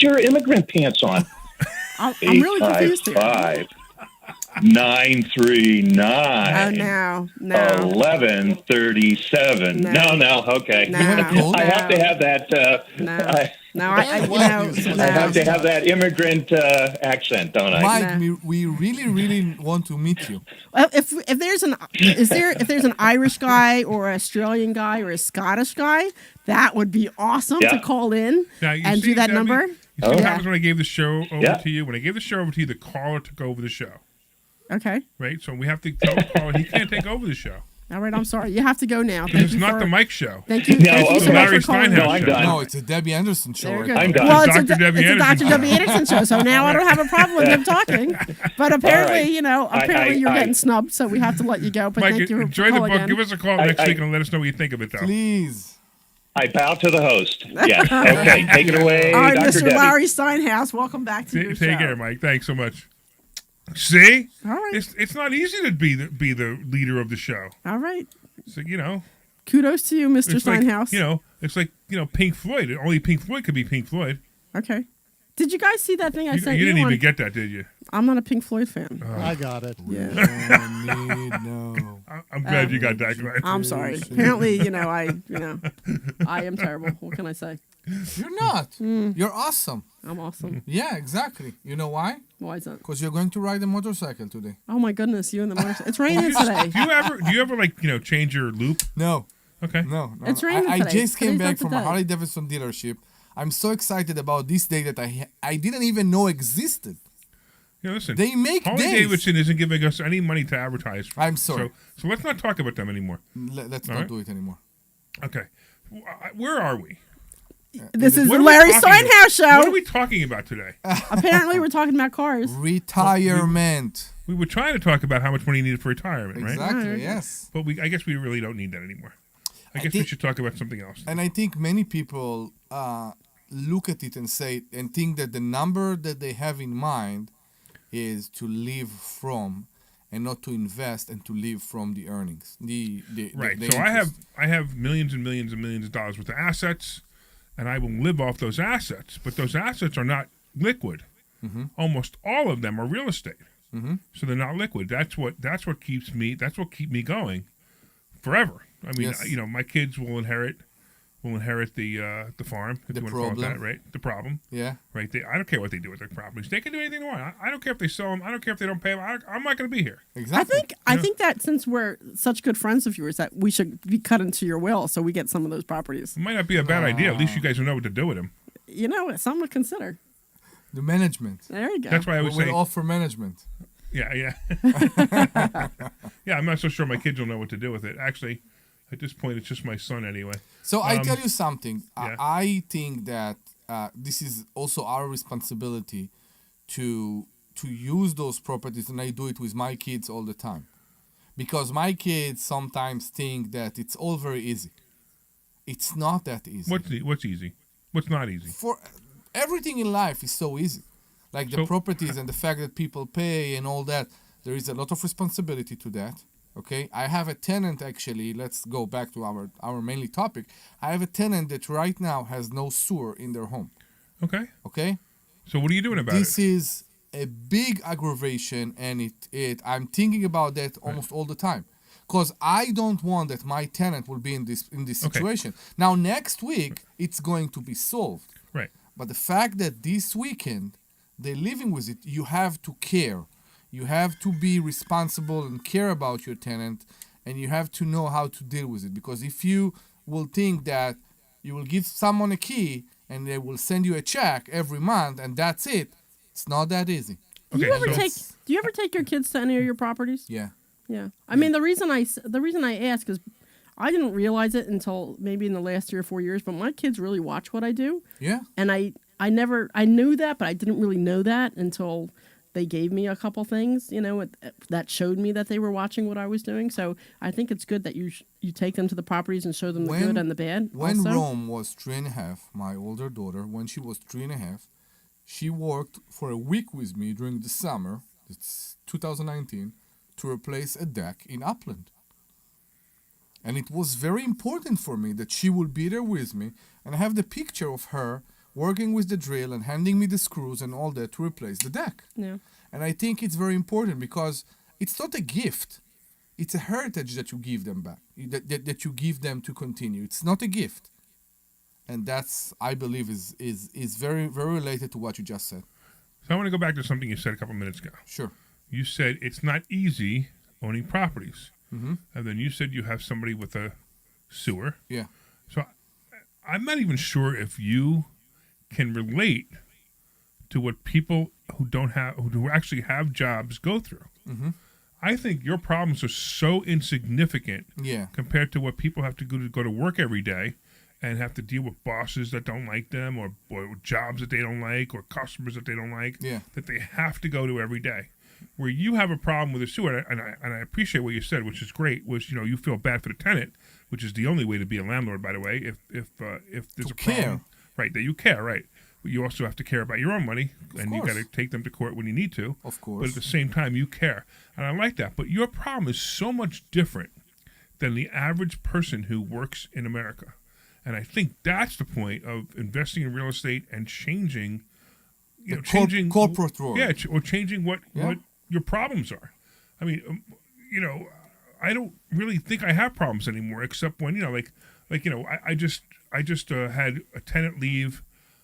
your immigrant pants on. I'm really confused here. 855 939 Oh, no. 1137. No. No, okay. No. I have to have that. No. I No, have to have that immigrant accent, don't I? Mike, we really want to meet you. Well, if there's an Irish guy or an Australian guy or a Scottish guy, that would be awesome Yeah. to call in Now, you and see, do that Debbie, number. You see what Yeah. happens when I gave the show over Yeah. to you? When I gave the show over to you, the caller took over the show, Okay. right? So we have to tell the caller he can't take over the show. All right. I'm sorry. You have to go now. Because it's not the Mike show. Thank you. No, Thank you okay. so much Larry for calling. Steinhouse No, I'm show. done. No, it's a Debbie Anderson show. There you right go. I'm done. Well, Dr. Debbie it's a Anderson Dr. Debbie Anderson show, so now I don't have a problem with him talking. But apparently, right. apparently you're I- getting snubbed, so we have to let you go. But Mike, thank you for enjoy the calling book. in. Give us a call I- next I- week and let us know what you think of it, though. Please. I bow to the host. Yes. Okay. Take it away, All right, Dr. Mr. Debbie. Larry Steinhouse, welcome back to your show. Take care, Mike. Thanks so much. See, All right. it's not easy to be the leader of the show. All right. So Kudos to you, Mr. it's like, Steinhouse. it's like Pink Floyd. Only Pink Floyd could be Pink Floyd. Okay. Did you guys see that thing I You sent you? didn't on- even get that, did you? I'm not a Pink Floyd fan. I got it. Yeah. No. I'm glad you got that, Glenn. I'm sorry. Apparently, I am terrible. What can I say? You're not. You're awesome. I'm awesome. Yeah, exactly. You know why? Why is that? Because you're going to ride a motorcycle today. Oh my goodness, you and the motorcycle. It's raining today. Do you ever change your loop? No. Okay. No. It's raining I today. just came Today's back not the from a day. Harley Davidson dealership. I'm so excited about this day that I didn't even know existed. Listen. They make Harley days. Davidson isn't giving us any money to advertise. I'm sorry. So let's not talk about them anymore. Let's All not right. do it anymore. Okay. Where are we? This is What the are we Larry talking Steinhouse What show. are we talking about today? Apparently, we're talking about cars. Retirement. We were trying to talk about how much money you needed for retirement, right? Exactly. Yes. But I guess we really don't need that anymore. I guess we think- should talk about something else. And I think many people look at it and say and think that the number that they have in mind is to live from, and not to invest and to live from the earnings. Right. The So interest. I have millions and millions and millions of dollars worth of assets, and I will live off those assets. But those assets are not liquid. Mm-hmm. Almost all of them are real estate. Mm-hmm. So they're not liquid. That's what keeps me going forever. I mean, Yes. my kids will inherit the farm, if The you want to call it problem. that, right? The problem. Yeah. Right. I don't care what they do with their properties. They can do anything they want. I don't care if they sell them. I don't care if they don't pay them. I'm not going to be here. Exactly. I think that since we're such good friends of yours, that we should be cut into your will so we get some of those properties. It might not be a bad idea. At least you guys will know what to do with them. You know, something to consider. The management. There you go. That's why I was We saying. offer management. Yeah. Yeah, I'm not so sure my kids will know what to do with it. Actually, at this point, it's just my son anyway. So I tell you something. yeah. I think that this is also our responsibility to use those properties, and I do it with my kids all the time, because my kids sometimes think that it's all very easy. It's not that easy. What's easy? What's not easy? For everything in life is so easy, like the So- properties and the fact that people pay and all that. There is a lot of responsibility to that. Okay, I have a tenant actually. Let's go back to our mainly topic. I have a tenant that right now has no sewer in their home. Okay. Okay, So what are you doing about this it? is a big aggravation, and I'm thinking about that almost all the time, because I don't want that my tenant will be in this Okay. situation. Now next week it's going to be solved. Right. But the fact that this weekend they're living with it, you have to care. You have to be responsible and care about your tenant, and you have to know how to deal with it. Because if you will think that you will give someone a key and they will send you a check every month and that's it, it's not that easy. Do you ever so- do you ever take your kids to any of your properties? Yeah. Yeah. I mean, the reason I ask is I didn't realize it until maybe in the last 3 or 4 years, but my kids really watch what I do. Yeah. And I knew that, but I didn't really know that until they gave me a couple things, that showed me that they were watching what I was doing. So I think it's good that you take them to the properties and show them the good and the bad. When also. Rome was 3.5, my older daughter, when she was 3.5, she worked for a week with me during the summer, it's 2019, to replace a deck in Upland. And it was very important for me that she will be there with me, and I have the picture of her working with the drill and handing me the screws and all that to replace the deck. Yeah. And I think it's very important because it's not a gift. It's a heritage that you give them back, that you give them to continue. It's not a gift. And that's, I believe, is very, very related to what you just said. So I want to go back to something you said a couple minutes ago. Sure. You said it's not easy owning properties. Mm-hmm. And then you said you have somebody with a sewer. Yeah. So I'm not even sure if you can relate to what people who actually have jobs go through. Mm-hmm. I think your problems are so insignificant Yeah. compared to what people have to go to work every day and have to deal with bosses that don't like them or jobs that they don't like or customers that they don't like that they have to go to every day. Where you have a problem with a sewer, and I appreciate what you said, which is great, was you feel bad for the tenant, which is the only way to be a landlord, by the way, if there's To a problem. care. Right, that you care, right. But you also have to care about your own money, and you got to take them to court when you need to. Of course. But at the same time, you care. And I like that. But your problem is so much different than the average person who works in America. And I think that's the point of investing in real estate and changing, changing corporate world. Yeah, or changing what your problems are. I mean, I don't really think I have problems anymore, except when I just had a tenant leave.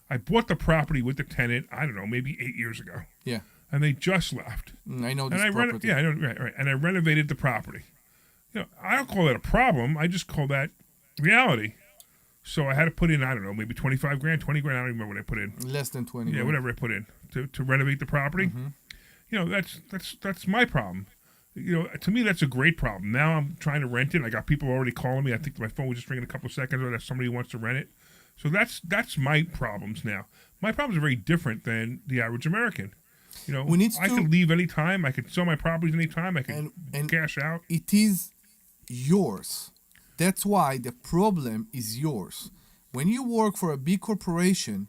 I bought the property with the tenant, I don't know, maybe 8 years ago. Yeah. And they just left. I know this and property. I know, right. And I renovated the property. I don't call that a problem. I just call that reality. So I had to put in, I don't know, maybe 25 grand, 20 grand. I don't remember what I put in. Less than 20 Yeah, grand. whatever I put in to renovate the property. Mm-hmm. That's my problem. To me, that's a great problem. Now I'm trying to rent it. I got people already calling me. I think my phone was just ringing a couple of seconds ago that somebody wants to rent it. So that's my problems now. My problems are very different than the average American. You know, I could leave anytime. I could sell my properties anytime. I could cash out. It is yours. That's why the problem is yours. When you work for a big corporation,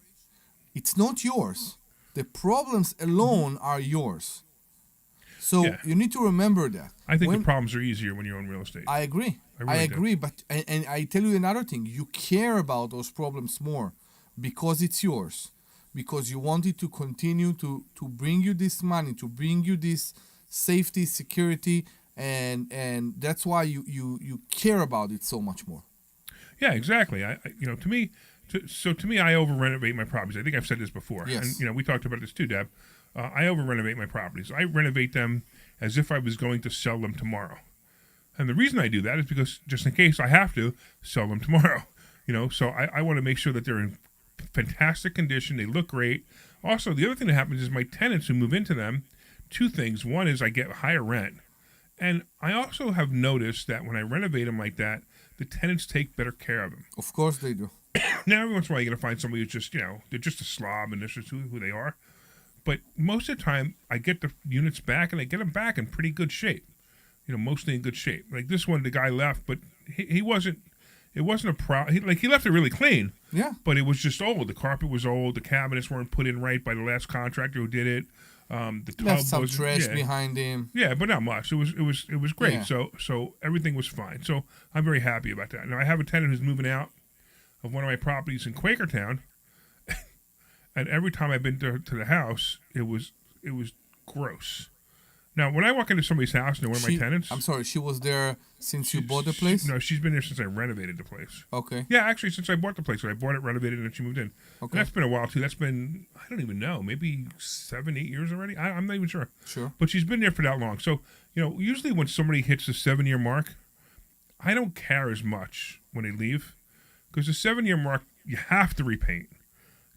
it's not yours. The problems alone are yours. So you need to remember that. I think the problems are easier when you own real estate. I agree. I agree. But and I tell you another thing. You care about those problems more because it's yours. Because you want it to continue to bring you this money, to bring you this safety, security, and that's why you care about it so much more. Yeah, exactly. To me, I over renovate my properties. I think I've said this before. Yes. And we talked about this too, Deb. I over renovate my properties. I renovate them as if I was going to sell them tomorrow. And the reason I do that is because just in case I have to sell them tomorrow, so I want to make sure that they're in fantastic condition. They look great. Also, the other thing that happens is my tenants who move into them, two things. One is I get higher rent. And I also have noticed that when I renovate them like that, the tenants take better care of them. Of course they do. Now, every once in a while, you're going to find somebody who's just, they're just a slob and this is who they are. But most of the time, I get the units back and I get them back in pretty good shape. Mostly in good shape. Like this one, the guy left, but he wasn't, it wasn't a problem. He left it really clean. Yeah. But it was just old. The carpet was old. The cabinets weren't put in right by the last contractor who did it. The tub left some trash behind him. Yeah, but not much. It was great. Yeah. So everything was fine. So I'm very happy about that. Now I have a tenant who's moving out of one of my properties in Quakertown, and every time I've been to the house, it was gross. Now, when I walk into somebody's house and they're one of my tenants... I'm sorry, she was there since you bought the place? No, she's been there since I renovated the place. Okay. Yeah, actually, since I bought the place. I bought it, renovated, and then she moved in. Okay. And that's been a while, too. That's been, I don't even know, maybe 7-8 years already? I'm not even sure. Sure. But she's been there for that long. So, usually when somebody hits the 7-year mark, I don't care as much when they leave. Because the 7-year mark, you have to repaint.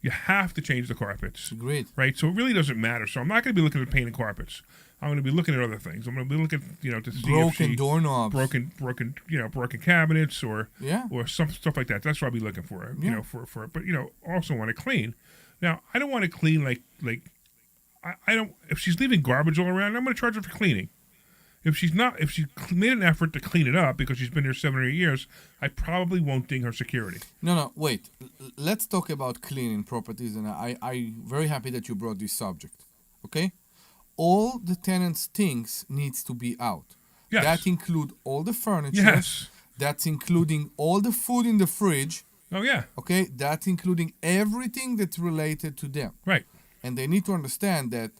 You have to change the carpets. Agreed. Right? So it really doesn't matter. So I'm not going to be looking at painting carpets. I'm going to be looking at other things. I'm going to be looking, to see broken doorknobs, broken cabinets, or some stuff like that. That's what I'll be looking for. For but also want to clean. Now I don't want to clean like I don't. If she's leaving garbage all around, I'm going to charge her for cleaning. If she made an effort to clean it up because she's been there 7 or 8 years, I probably won't ding her security. No, wait. Let's talk about cleaning properties, and I'm very happy that you brought this subject. Okay. All the tenants' things needs to be out. Yes. That include all the furniture. Yes. That's including all the food in the fridge. Oh, yeah. Okay? That's including everything that's related to them. Right. And they need to understand that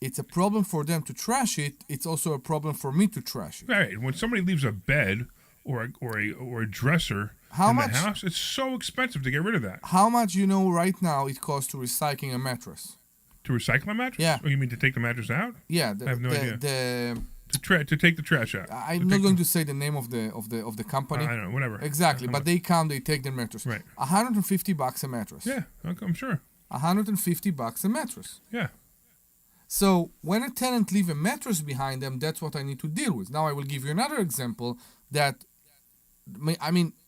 it's a problem for them to trash it. It's also a problem for me to trash it. Right. When somebody leaves a bed or a dresser in the house, it's so expensive to get rid of that. How much right now it costs to recycling a mattress? To recycle a mattress? Yeah. Oh, you mean to take the mattress out? Yeah. I have no idea. To take the trash out. I'm not going to say the name of the company. I don't know, whatever. Exactly, but they take the mattress. Right. $150 a mattress. Yeah, I'm sure. $150 a mattress. Yeah. So when a tenant leave a mattress behind them, that's what I need to deal with. Now I will give you another example that,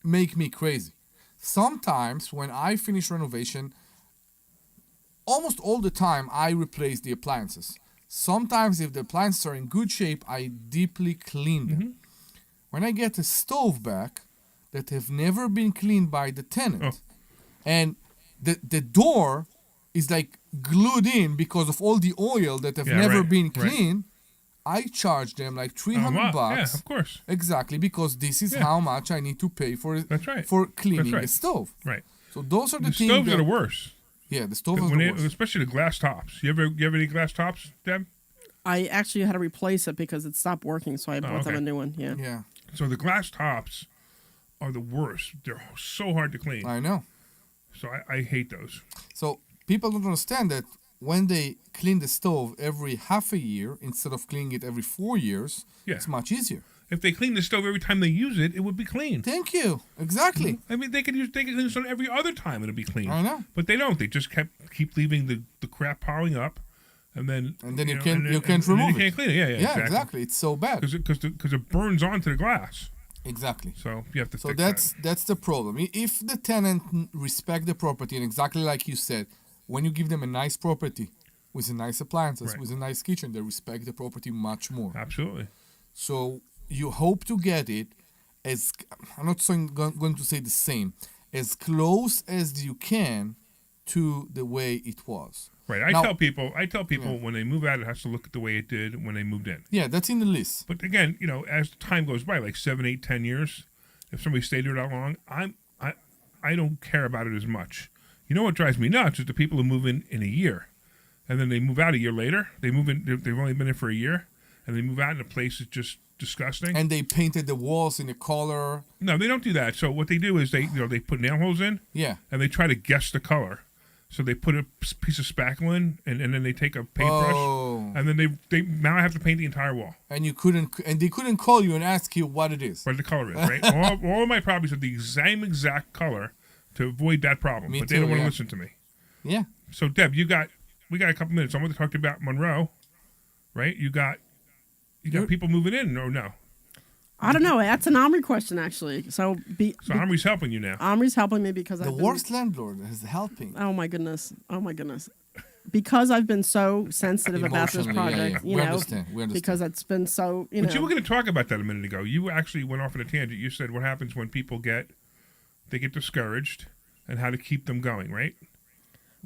make me crazy. Sometimes when I finish renovation, almost all the time I replace the appliances. Sometimes if the appliances are in good shape, I deeply clean them. Mm-hmm. When I get a stove back that have never been cleaned by the tenant, and the door is like glued in because of all the oil that have never been cleaned, I charge them like $300. Yeah, of course. Exactly, because this is how much I need to pay for cleaning the stove. Right. So those are the things. Stoves are the worst. Yeah, the stove is the worst. Especially the glass tops. You have any glass tops, Deb? I actually had to replace it because it stopped working, so I bought them a new one. Yeah. Yeah. So the glass tops are the worst. They're so hard to clean. I know. So I hate those. So people don't understand that when they clean the stove every half a year instead of cleaning it every 4 years, it's much easier. If they clean the stove every time they use it, it would be clean. Thank you. Exactly. Mm-hmm. I mean, they could clean the stove every other time; it'll be clean. I know. But they don't. They just keep leaving the crap piling up, and then you can't remove it. You can't clean it. Yeah, exactly. It's so bad because it burns onto the glass. Exactly. So you have to. So fix that's the problem. If the tenant respect the property, and exactly like you said, when you give them a nice property with a nice appliances, Right. with a nice kitchen, they respect the property much more. that. Absolutely. So you hope to get it as, I'm not going to say the same, as close as you can to the way it was. Right. I Now- tell people when they move out, it has to look at the way it did when they moved in. Yeah, that's in the list. But again, as time goes by, like 7, 8, 10 years, if somebody stayed there that long, I don't care about it as much. You know what drives me nuts is the people who move in a year, and then they move out a year later. They move in. They've only been in for a year, and they move out, and the place is just disgusting. And they painted the walls in a color. No, they don't do that. So what they do is they put nail holes in, Yeah. and they try to guess the color. So they put a piece of spackle in, and then they take a paintbrush, Oh. and then they now have to paint the entire wall. And they couldn't call you and ask you what it is. What the color is, right? all of my properties have the same exact color to avoid that problem, Me but they too, don't want to yeah. listen to me. Yeah. So Deb, we got a couple minutes. I want to talk to you about Monroe, right? You got people moving in, or no? I don't know. That's an Omri question, actually. So Omri's helping you now. Omri's helping me because The I've been, worst landlord is helping. Oh my goodness. Because I've been so sensitive about this Emotionally, yeah, project, yeah. you We know, understand. because it's been so, But you were going to talk about that a minute ago. You actually went off on a tangent. You said what happens when people get discouraged and how to keep them going, right?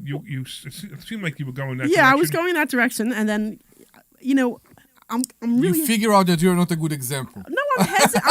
It seemed like you were going that direction. Yeah, I was going that direction, and then, I'm really. You figure out that you're not a good example. No, I'm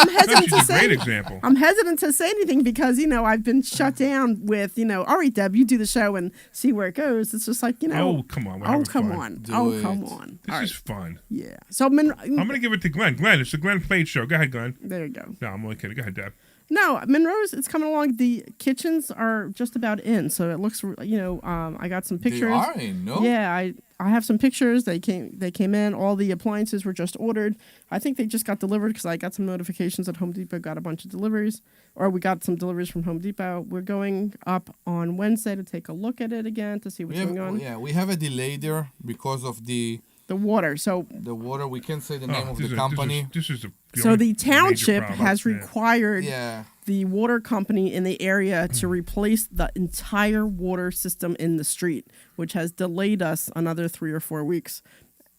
hesitant She's to a say. great example. I'm hesitant to say anything because I've been shut down with all right, Deb, you do the show and see where it goes. It's just like Oh, come on. We're Oh, having come fun. on. Do Oh, it. come on. This All is right. fun. Yeah. So I'm going to give it to Glenn. Glenn, it's the Glenn Plate Show. Go ahead, Glenn. there you go. No, I'm only kidding. Go ahead, Deb. No, Monroe's, it's coming along. The kitchens are just about in, so it looks. I got some pictures. They are in, no? Yeah, I have some pictures. They came in. All the appliances were just ordered. I think they just got delivered because I got some notifications that Home Depot got a bunch of deliveries, or we got some deliveries from Home Depot. We're going up on Wednesday to take a look at it again to see what's going on. Yeah, we have a delay there because of the water. So water. We can't say the name of this the is- company. This is so only the township major problem. has Yeah. required Yeah. the water company in the area to replace the entire water system in the street, which has delayed us another 3 or 4 weeks,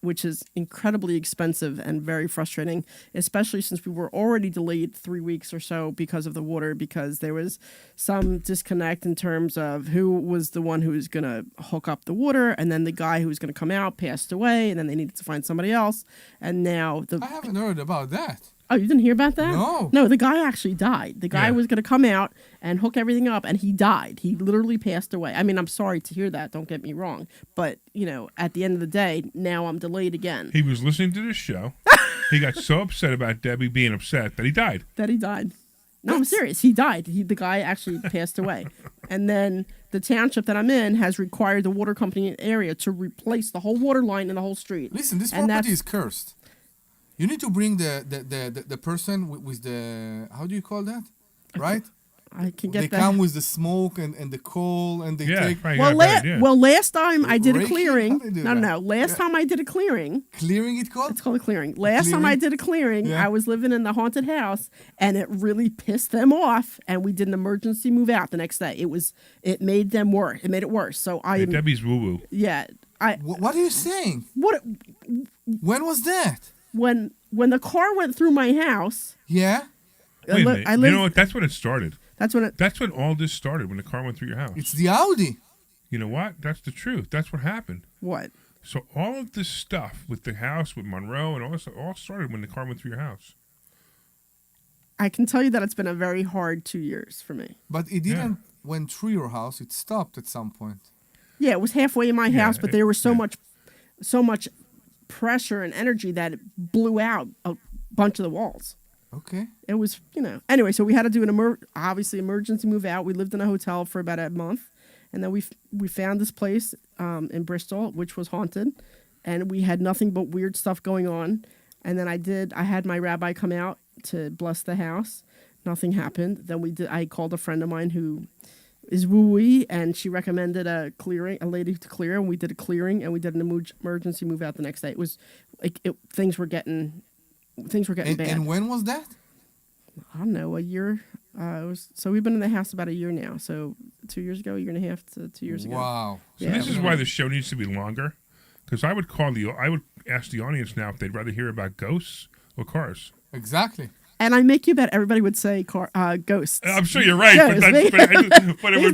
which is incredibly expensive and very frustrating, especially since we were already delayed 3 weeks or so because of the water, because there was some disconnect in terms of who was the one who was going to hook up the water, and then the guy who was going to come out passed away, and then they needed to find somebody else, and now I haven't heard about that. Oh, you didn't hear about that? No. No, the guy actually died. The guy Yeah. was going to come out and hook everything up, and he died. He literally passed away. I mean, I'm sorry to hear that. Don't get me wrong. But, at the end of the day, now I'm delayed again. He was listening to this show. He got so upset about Debbie being upset that he died. No, I'm serious. He died. The guy actually passed away. And then the township that I'm in has required the water company in the area to replace the whole water line in the whole street. Listen, this And property that's- is cursed. You need to bring the person with the, how do you call that? Right? I can They get that. come with the smoke and the coal and they Yeah, take right. Well, got that, yeah. last time I did a Raking? clearing. How they do No, that? no. Last time I did a clearing. clearing it called? It's called a clearing. Last time I did a clearing, Yeah. I was living in the haunted house, and it really pissed them off. And we did an emergency move out the next day. It made them worse. It made it worse. So I Yeah, am. Debbie's woo woo. Yeah. What are you saying? What When was that? when the car went through my house. Yeah? Wait a minute. I You lived. know what? That's when it started. That's when it. That's when all this started, when the car went through your house. It's the Audi. You know what? That's the truth. That's what happened. What? So all of this stuff with the house, with Monroe, and all this, all started when the car went through your house. I can tell you that it's been a very hard 2 years for me. But it didn't went through your house. It stopped at some point. Yeah, it was halfway in my house, but there was so yeah. much pressure and energy that it blew out a bunch of the walls. Okay. It was, Anyway, so we had to do an obviously emergency move out. We lived in a hotel for about a month, and then we found this place in Bristol, which was haunted, and we had nothing but weird stuff going on. And then I had my rabbi come out to bless the house. Nothing happened. Then I called a friend of mine who is woo-wee, and she recommended a lady to clear, and we did a clearing, and we did an emergency move out the next day. It was like things were getting bad. And when was that? I don't know, a year. So we've been in the house about a year now. So 2 years ago, a year and a half to 2 years ago. Wow. So this is why the show needs to be longer, because I would ask the audience now if they'd rather hear about ghosts or cars. Exactly. And I make you bet everybody would say ghosts. I'm sure you're right, Ghosts. but it would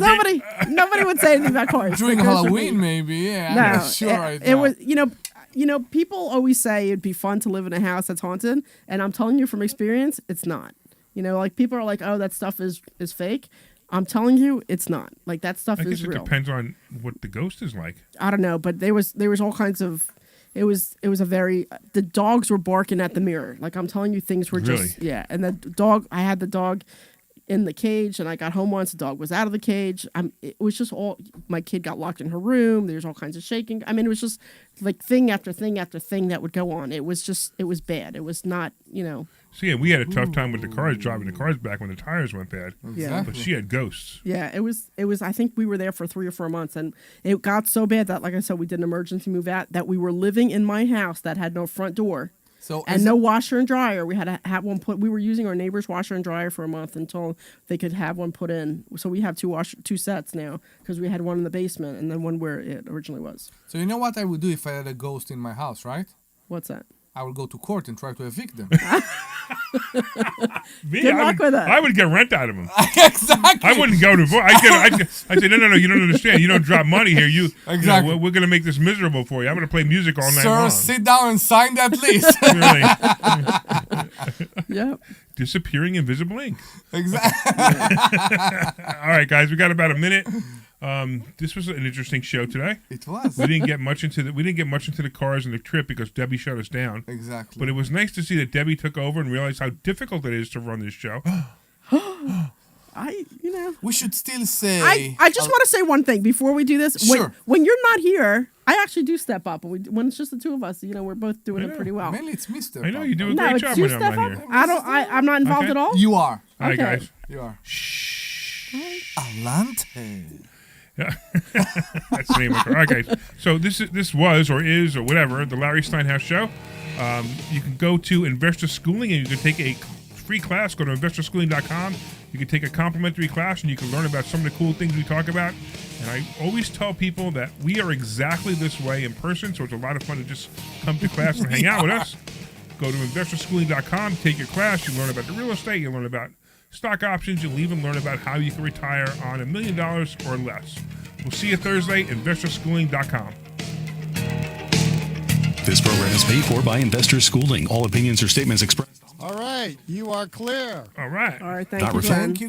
nobody would say anything about cars. During But ghosts would Halloween, be- maybe. Yeah. No, I'm not sure right it now. was. People always say it'd be fun to live in a house that's haunted, and I'm telling you from experience, it's not. Like people are like, "Oh, that stuff is fake." I'm telling you, it's not. Like that stuff I guess is it real. depends on what the ghost is like. I don't know, but there was all kinds of. It was a very. The dogs were barking at the mirror. Like I'm telling you, things were just And the dog. I had the dog in the cage, and I got home once. The dog was out of the cage. It was just all. My kid got locked in her room. There's all kinds of shaking. I mean, it was just like thing after thing after thing that would go on. It was bad. It was not. So yeah, we had a tough time with the cars, driving the cars back when the tires went bad. Yeah. But she had ghosts. Yeah, it was. I think we were there for 3 or 4 months, and it got so bad that, like I said, we did an emergency move out. That we were living in my house that had no front door, and no washer and dryer. We had to have one put. We were using our neighbor's washer and dryer for a month until they could have one put in. So we have two sets now because we had one in the basement and then one where it originally was. So you know what I would do if I had a ghost in my house, right? What's that? I would go to court and try to evict them. Good luck with that. I would get rent out of them. Exactly. I wouldn't go to. I say no. You don't understand. You don't drop money here. Exactly. We're going to make this miserable for you. I'm going to play music all night long. Sir, sit down and sign that lease. Yep. Disappearing invisible ink. Exactly. All right, guys, we got about a minute. This was an interesting show today. It was. We didn't get much into the cars and the trip because Debbie shut us down. Exactly. But it was nice to see that Debbie took over and realized how difficult it is to run this show. We should still say. I just want to say one thing before we do this. Sure. When you're not here, I actually do step up. When it's just the two of us, we're both doing it pretty well. Mainly it's Mr. I know you do a No, great it's job you when I'm step not up. here. I'm not involved Okay. at all. You are. All right, Okay. guys. You are. Alante. That's the name of it. All right, guys. So this was or is or whatever the Larry Steinhouse Show. You can go to Investor Schooling and you can take a free class. Go to investorschooling.com. You can take a complimentary class and you can learn about some of the cool things we talk about. And I always tell people that we are exactly this way in person, so it's a lot of fun to just come to class and hang out with us. Go to investorschooling.com, take your class. You learn about the real estate. You learn about stock options. You'll even learn about how you can retire on $1 million or less. We'll see you Thursday, investorschooling.com. This program is paid for by Investor Schooling. All opinions or statements expressed. All right, you are clear. All right. All right, thank Not you, reflect- Glenn. Thank you.